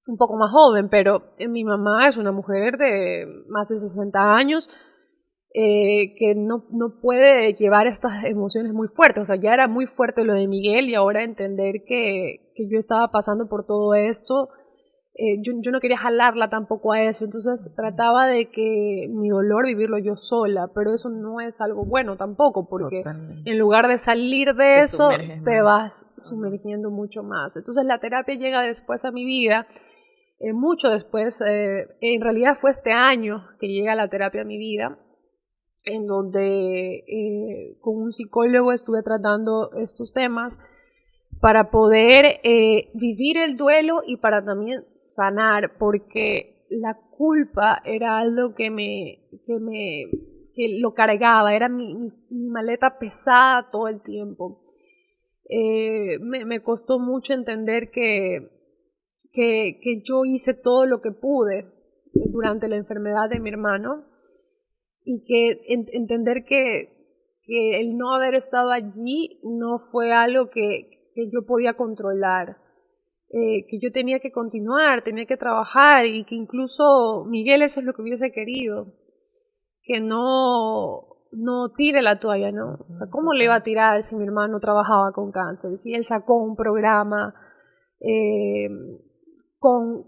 un poco más joven, pero mi mamá es una mujer de más de 60 años, que no puede llevar estas emociones muy fuertes. O sea, ya era muy fuerte lo de Miguel y ahora entender que yo estaba pasando por todo esto, yo no quería jalarla tampoco a eso. Entonces trataba de que mi dolor vivirlo yo sola, pero eso no es algo bueno tampoco, porque Totalmente. en lugar de salir de eso, te Más. vas sumergiendo mucho más. Entonces la terapia llega después a mi vida. Mucho después, en realidad fue este año que llega la terapia a mi vida, en donde con un psicólogo estuve tratando estos temas para poder vivir el duelo y para también sanar, porque la culpa era algo que lo cargaba, era mi maleta pesada todo el tiempo. Me costó mucho entender que yo hice todo lo que pude durante la enfermedad de mi hermano, y que entender que el no haber estado allí no fue algo que yo podía controlar, que yo tenía que continuar, tenía que trabajar, y que incluso Miguel eso es lo que hubiese querido, que no tire la toalla, ¿no? O sea, ¿cómo le iba a tirar si mi hermano trabajaba con cáncer? Si él sacó un programa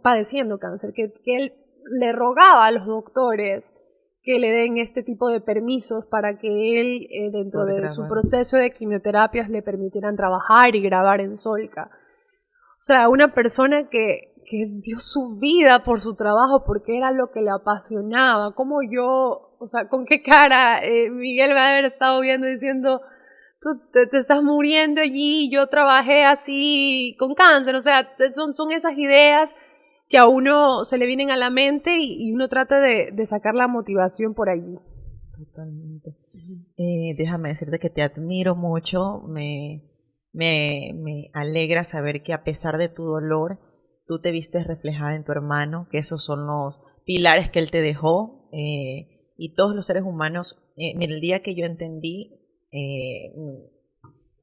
padeciendo cáncer, que él le rogaba a los doctores que le den este tipo de permisos para que él, dentro de su proceso de quimioterapias, le permitieran trabajar y grabar en Solca. O sea, una persona que dio su vida por su trabajo porque era lo que le apasionaba. Como yo, o sea, con qué cara Miguel me va a haber estado viendo diciendo, tú te estás muriendo allí, yo trabajé así con cáncer. O sea, son esas ideas que a uno se le vienen a la mente y uno trata de sacar la motivación por allí. Totalmente. Déjame decirte que te admiro mucho, me alegra saber que a pesar de tu dolor, tú te viste reflejada en tu hermano, que esos son los pilares que él te dejó, y todos los seres humanos. En el día que yo entendí,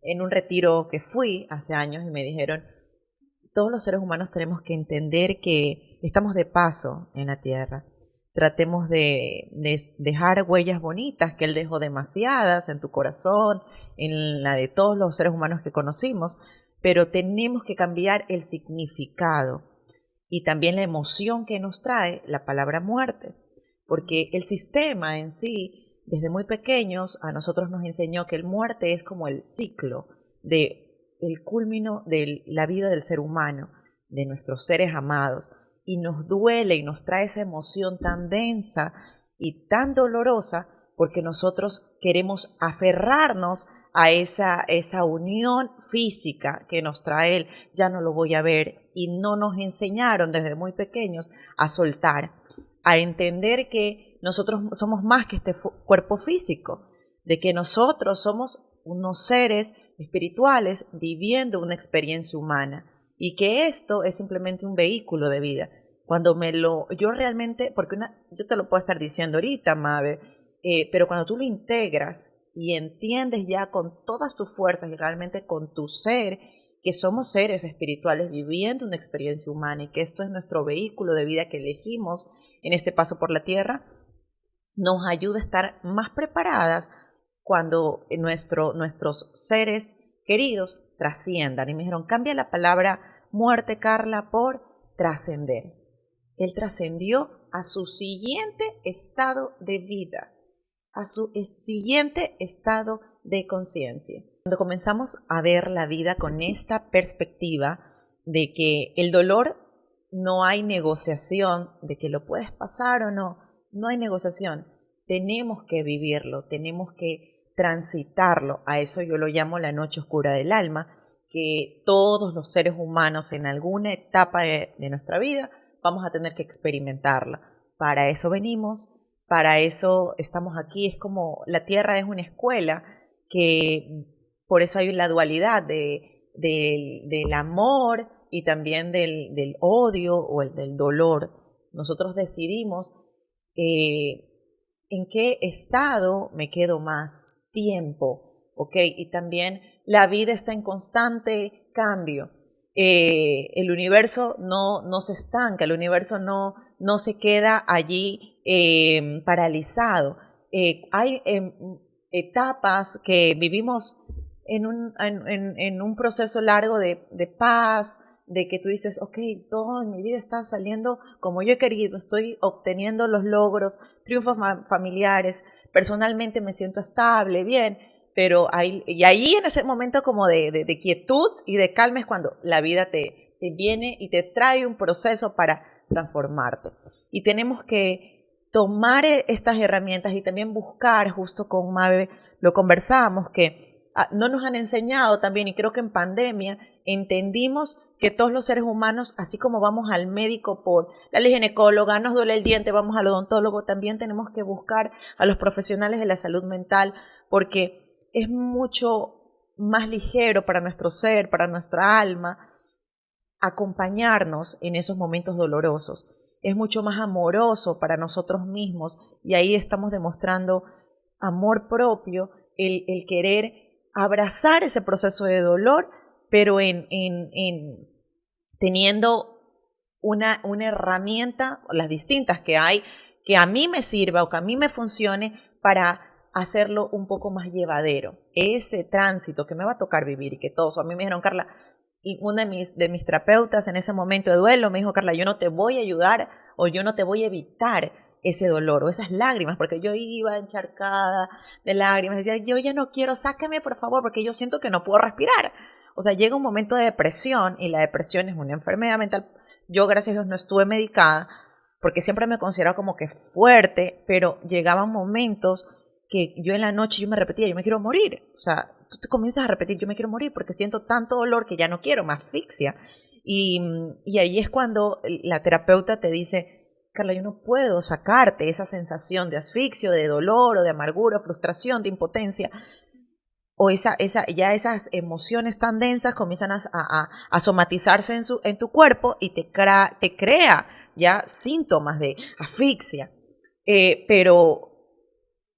en un retiro que fui hace años, y me dijeron, todos los seres humanos tenemos que entender que estamos de paso en la tierra. Tratemos de dejar huellas bonitas, que él dejó demasiadas en tu corazón, en la de todos los seres humanos que conocimos, pero tenemos que cambiar el significado y también la emoción que nos trae la palabra muerte, porque el sistema en sí, desde muy pequeños, a nosotros nos enseñó que el muerte es como el ciclo de el culmino de la vida del ser humano, de nuestros seres amados, y nos duele y nos trae esa emoción tan densa y tan dolorosa porque nosotros queremos aferrarnos a esa unión física que nos trae él. Ya no lo voy a ver, y no nos enseñaron desde muy pequeños a soltar, a entender que nosotros somos más que este cuerpo físico, de que nosotros somos unos seres espirituales viviendo una experiencia humana y que esto es simplemente un vehículo de vida. Cuando yo realmente, porque yo te lo puedo estar diciendo ahorita, Mabe, pero cuando tú lo integras y entiendes ya con todas tus fuerzas y realmente con tu ser, que somos seres espirituales viviendo una experiencia humana y que esto es nuestro vehículo de vida que elegimos en este paso por la tierra, nos ayuda a estar más preparadas cuando nuestros seres queridos trasciendan. Y me dijeron, cambia la palabra muerte, Carla, por trascender. Él trascendió a su siguiente estado de vida, a su siguiente estado de conciencia. Cuando comenzamos a ver la vida con esta perspectiva de que el dolor no hay negociación, de que lo puedes pasar o no, no hay negociación. Tenemos que vivirlo, tenemos que transitarlo. A eso yo lo llamo la noche oscura del alma, que todos los seres humanos en alguna etapa de nuestra vida vamos a tener que experimentarla. Para eso venimos, para eso estamos aquí. Es como la tierra es una escuela, que por eso hay la dualidad del amor y también del odio o del dolor. Nosotros decidimos en qué estado me quedo más tiempo, ¿ok? Y también la vida está en constante cambio. El universo no se estanca, el universo no se queda allí paralizado. Hay etapas que vivimos en un proceso largo de paz, de que tú dices, ok, todo en mi vida está saliendo como yo he querido, estoy obteniendo los logros, triunfos familiares, personalmente me siento estable, bien, pero ahí en ese momento como de quietud y de calma es cuando la vida te viene y te trae un proceso para transformarte. Y tenemos que tomar estas herramientas y también buscar, justo con Mabe lo conversábamos, que no nos han enseñado también, y creo que en pandemia entendimos que todos los seres humanos, así como vamos al médico por la ginecóloga, nos duele el diente, vamos al odontólogo, también tenemos que buscar a los profesionales de la salud mental, porque es mucho más ligero para nuestro ser, para nuestra alma, acompañarnos en esos momentos dolorosos. Es mucho más amoroso para nosotros mismos, y ahí estamos demostrando amor propio, el querer abrazar ese proceso de dolor, pero teniendo una herramienta, las distintas que hay, que a mí me sirva o que a mí me funcione para hacerlo un poco más llevadero. Ese tránsito que me va a tocar vivir y que todos, a mí me dijeron, Carla, y una de mis terapeutas en ese momento de duelo me dijo, Carla, yo no te voy a ayudar o yo no te voy a evitar ese dolor o esas lágrimas, porque yo iba encharcada de lágrimas, decía, yo ya no quiero, sáqueme por favor, porque yo siento que no puedo respirar. O sea, llega un momento de depresión, y la depresión es una enfermedad mental. Yo, gracias a Dios, no estuve medicada, porque siempre me consideraba como que fuerte, pero llegaban momentos que yo en la noche yo me repetía, yo me quiero morir. O sea, tú te comienzas a repetir, yo me quiero morir, porque siento tanto dolor que ya no quiero, me asfixia. Y ahí es cuando la terapeuta te dice, Carla, yo no puedo sacarte esa sensación de asfixia, de dolor, o de amargura, frustración, de impotencia, o ya esas emociones tan densas comienzan a somatizarse en tu cuerpo y te crea ya síntomas de asfixia. Pero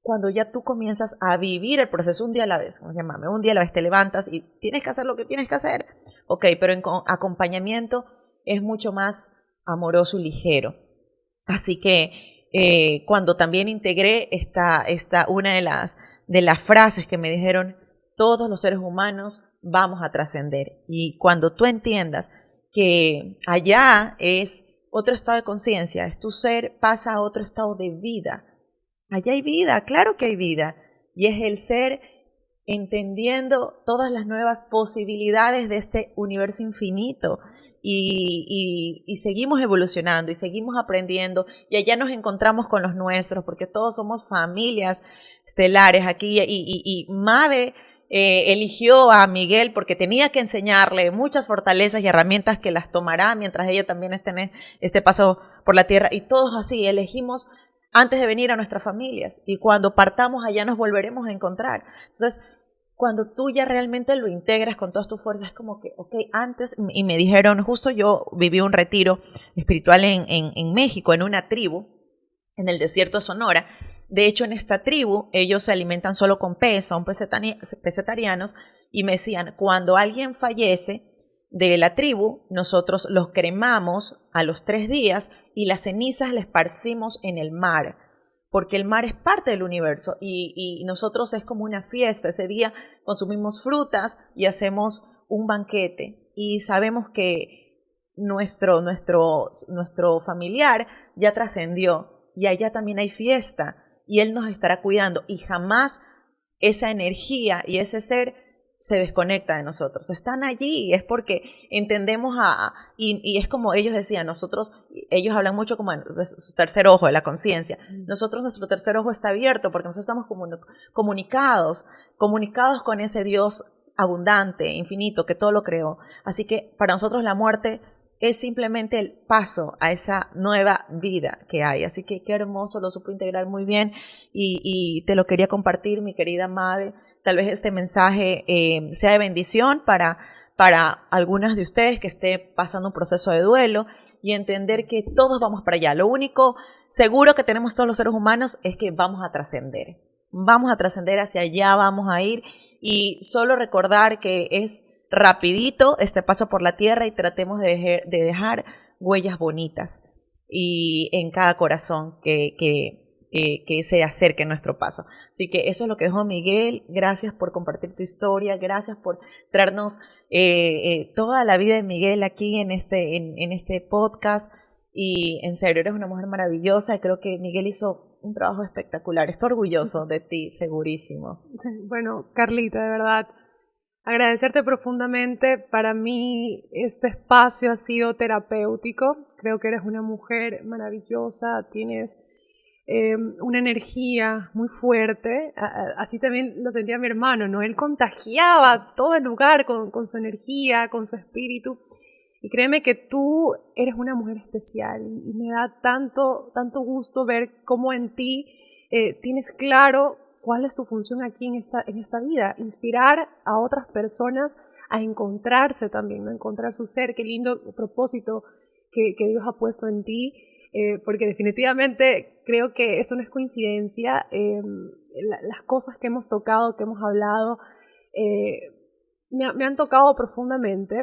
cuando ya tú comienzas a vivir el proceso un día a la vez, como se llama, un día a la vez te levantas y tienes que hacer lo que tienes que hacer, ok, pero en acompañamiento es mucho más amoroso y ligero. Así que cuando también integré una de las frases que me dijeron, todos los seres humanos vamos a trascender. Y cuando tú entiendas que allá es otro estado de conciencia, es tu ser pasa a otro estado de vida. Allá hay vida, claro que hay vida. Y es el ser entendiendo todas las nuevas posibilidades de este universo infinito. Y seguimos evolucionando y seguimos aprendiendo, y allá nos encontramos con los nuestros, porque todos somos familias estelares aquí, y Mabe eligió a Miguel porque tenía que enseñarle muchas fortalezas y herramientas que las tomará mientras ella también esté en este paso por la tierra, y todos así elegimos antes de venir a nuestras familias, y cuando partamos allá nos volveremos a encontrar. Entonces, cuando tú ya realmente lo integras con todas tus fuerzas, es como que, ok, antes, y me dijeron, justo yo viví un retiro espiritual en México, en una tribu, en el desierto de Sonora. De hecho, en esta tribu, ellos se alimentan solo con pez, son pesetarianos, y me decían, cuando alguien fallece de la tribu, nosotros los cremamos a los 3 días y las cenizas las esparcimos en el mar, porque el mar es parte del universo y nosotros es como una fiesta. Ese día consumimos frutas y hacemos un banquete y sabemos que nuestro familiar ya trascendió y allá también hay fiesta y él nos estará cuidando y jamás esa energía y ese ser se desconecta de nosotros. Están allí y es porque entendemos y es como ellos decían, ellos hablan mucho como de su tercer ojo, de la conciencia. Nosotros, nuestro tercer ojo está abierto porque nosotros estamos comunicados con ese Dios abundante, infinito, que todo lo creó. Así que para nosotros la muerte es simplemente el paso a esa nueva vida que hay. Así que qué hermoso, lo supo integrar muy bien y te lo quería compartir, mi querida Mabe. Tal vez este mensaje sea de bendición para algunas de ustedes que esté pasando un proceso de duelo y entender que todos vamos para allá. Lo único seguro que tenemos todos los seres humanos es que vamos a trascender. Vamos a trascender, hacia allá vamos a ir y solo recordar que es rapidito este paso por la tierra y tratemos de dejar huellas bonitas y en cada corazón que se acerque nuestro paso. Así que eso es lo que dejó Miguel. Gracias por compartir tu historia, gracias por traernos toda la vida de Miguel aquí en este podcast y en serio, eres una mujer maravillosa y creo que Miguel hizo un trabajo espectacular. Estoy orgulloso de ti, segurísimo. Bueno, Carlita, de verdad, agradecerte profundamente. Para mí este espacio ha sido terapéutico. Creo que eres una mujer maravillosa, tienes una energía muy fuerte. Así también lo sentía mi hermano, ¿no? Él contagiaba todo el lugar con su energía, con su espíritu. Y créeme que tú eres una mujer especial y me da tanto gusto ver cómo en ti tienes claro cuál es tu función aquí en esta vida, inspirar a otras personas a encontrarse también, a encontrar su ser. Qué lindo propósito que Dios ha puesto en ti, porque definitivamente creo que eso no es coincidencia. Las cosas que hemos tocado, que hemos hablado, me han tocado profundamente.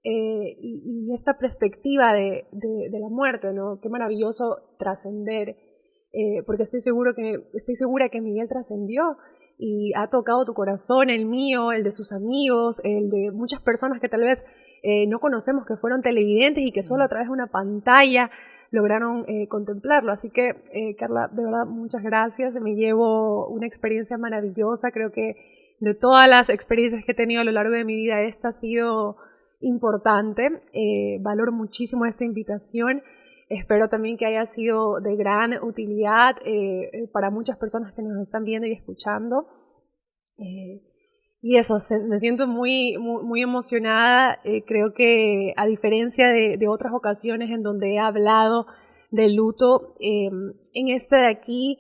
Y esta perspectiva de la muerte, ¿no? Qué maravilloso trascender, porque estoy segura que Miguel trascendió y ha tocado tu corazón, el mío, el de sus amigos, el de muchas personas que tal vez no conocemos, que fueron televidentes y que solo a través de una pantalla lograron contemplarlo. Así que, Carla, de verdad, muchas gracias. Me llevo una experiencia maravillosa. Creo que de todas las experiencias que he tenido a lo largo de mi vida, esta ha sido importante. Valoro muchísimo esta invitación. Espero también que haya sido de gran utilidad para muchas personas que nos están viendo y escuchando. Y eso, me siento muy emocionada. Creo que a diferencia de otras ocasiones en donde he hablado de luto, en este de aquí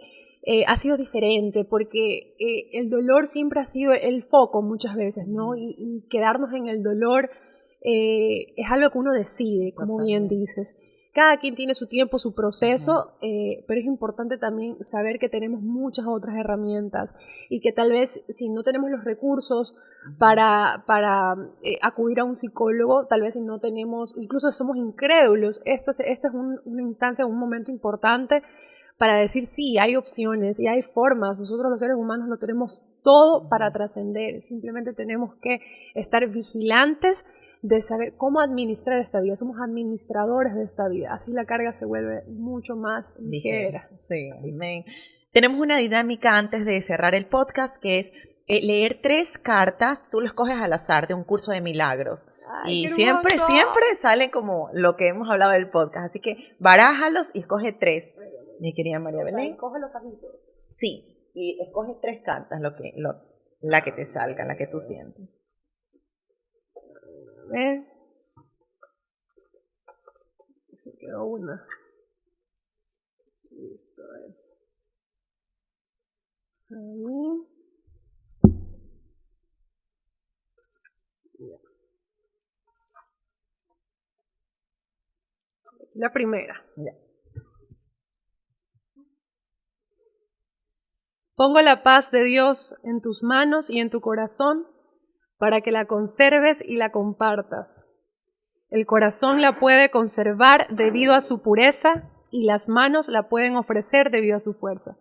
ha sido diferente porque el dolor siempre ha sido el foco muchas veces, ¿no? Y quedarnos en el dolor es algo que uno decide, como bien dices. Cada quien tiene su tiempo, su proceso, pero es importante también saber que tenemos muchas otras herramientas y que tal vez si no tenemos los recursos para acudir a un psicólogo, tal vez si no tenemos, incluso somos incrédulos, esta es una instancia, un momento importante para decir sí, hay opciones y hay formas. Nosotros los seres humanos lo tenemos todo para trascender, simplemente tenemos que estar vigilantes de saber cómo administrar esta vida. Somos administradores de esta vida, así la carga se vuelve mucho más ligera. Sí, amén. Tenemos una dinámica antes de cerrar el podcast que es leer 3 cartas, tú lo escoges al azar de un curso de milagros. Ay, y siempre sale como lo que hemos hablado del podcast, así que barájalos y escoge 3. Mi querida María Belén. Coge los cajitos. Sí, y escoge 3 cartas, la que te salga, la que tú sientes. A ver. Se quedó una. Listo, a ver. Ahí. Ya. La primera. Ya. Pongo la paz de Dios en tus manos y en tu corazón para que la conserves y la compartas. El corazón la puede conservar debido a su pureza y las manos la pueden ofrecer debido a su fuerza.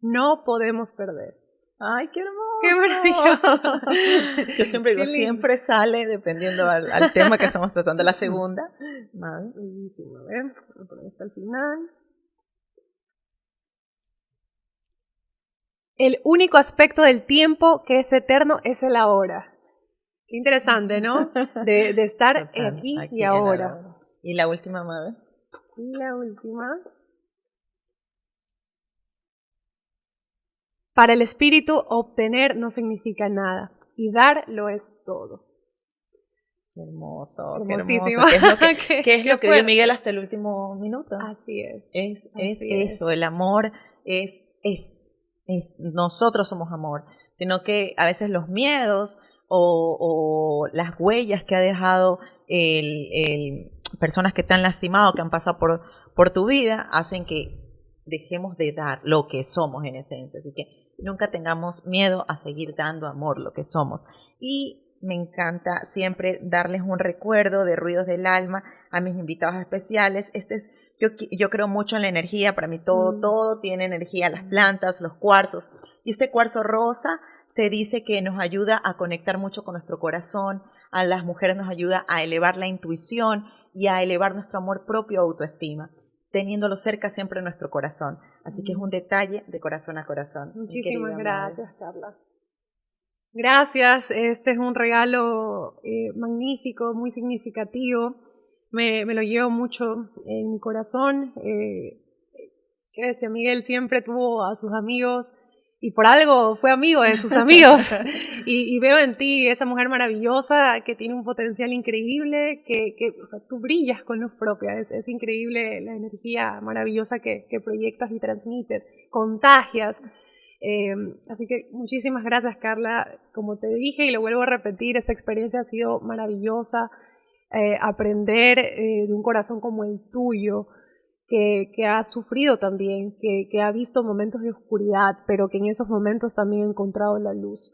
no podemos perder. ¡Ay, qué hermoso! ¡Qué maravilloso! Yo siempre digo, siempre sale dependiendo al tema que estamos tratando. La segunda. Bellísimo, a ver, voy a poner hasta el final. El único aspecto del tiempo que es eterno es el ahora. Qué interesante, ¿no? De estar Total, aquí y ahora. Y la última, Mabe. Y la última. Para el espíritu, obtener no significa nada y dar lo es todo. Qué hermoso, Hermosísimo. qué hermoso. ¿Qué es lo que dio Miguel hasta el último minuto? Así es. Es eso, el amor es nosotros somos amor, sino que a veces los miedos o las huellas que ha dejado personas que te han lastimado, que han pasado por tu vida, hacen que dejemos de dar lo que somos en esencia. Así que nunca tengamos miedo a seguir dando amor, lo que somos. Y me encanta siempre darles un recuerdo de Ruidos del Alma a mis invitados especiales. Yo creo mucho en la energía, para mí todo tiene energía, las plantas, los cuarzos. Y este cuarzo rosa se dice que nos ayuda a conectar mucho con nuestro corazón, a las mujeres nos ayuda a elevar la intuición y a elevar nuestro amor propio, autoestima, teniéndolo cerca siempre en nuestro corazón. Así que es un detalle de corazón a corazón. Muchísimas gracias, Carla. Gracias, este es un regalo magnífico, muy significativo. Me lo llevo mucho en mi corazón. Miguel siempre tuvo a sus amigos y por algo fue amigo de sus amigos. y veo en ti esa mujer maravillosa que tiene un potencial increíble, o sea, tú brillas con luz propia. Es increíble la energía maravillosa que proyectas y transmites, contagias. Así que muchísimas gracias, Carla. Como te dije y lo vuelvo a repetir, esta experiencia ha sido maravillosa. Aprender de un corazón como el tuyo, que ha sufrido también, que ha visto momentos de oscuridad, pero que en esos momentos también ha encontrado la luz.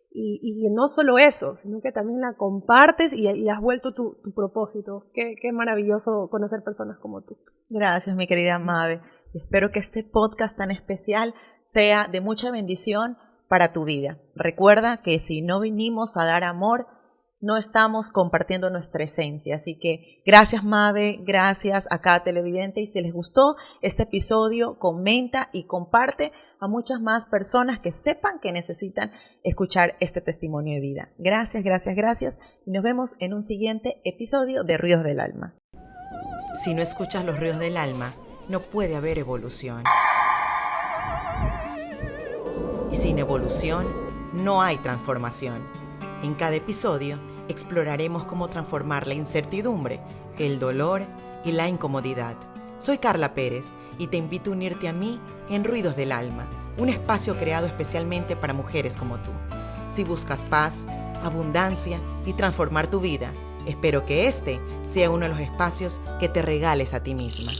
Y no solo eso, sino que también la compartes y has vuelto tu propósito. Qué maravilloso conocer personas como tú. Gracias, mi querida Mabe. Espero que este podcast tan especial sea de mucha bendición para tu vida. Recuerda que si no vinimos a dar amor, no estamos compartiendo nuestra esencia. Así que gracias, Mabe, gracias a cada televidente. Y si les gustó este episodio, comenta y comparte a muchas más personas que sepan que necesitan escuchar este testimonio de vida. Gracias, gracias, gracias. Y nos vemos en un siguiente episodio de Ríos del Alma. Si no escuchas los ríos del alma, no puede haber evolución. Y sin evolución, no hay transformación. En cada episodio, exploraremos cómo transformar la incertidumbre, el dolor y la incomodidad. Soy Carla Pérez y te invito a unirte a mí en Ruidos del Alma, un espacio creado especialmente para mujeres como tú. Si buscas paz, abundancia y transformar tu vida, espero que este sea uno de los espacios que te regales a ti misma.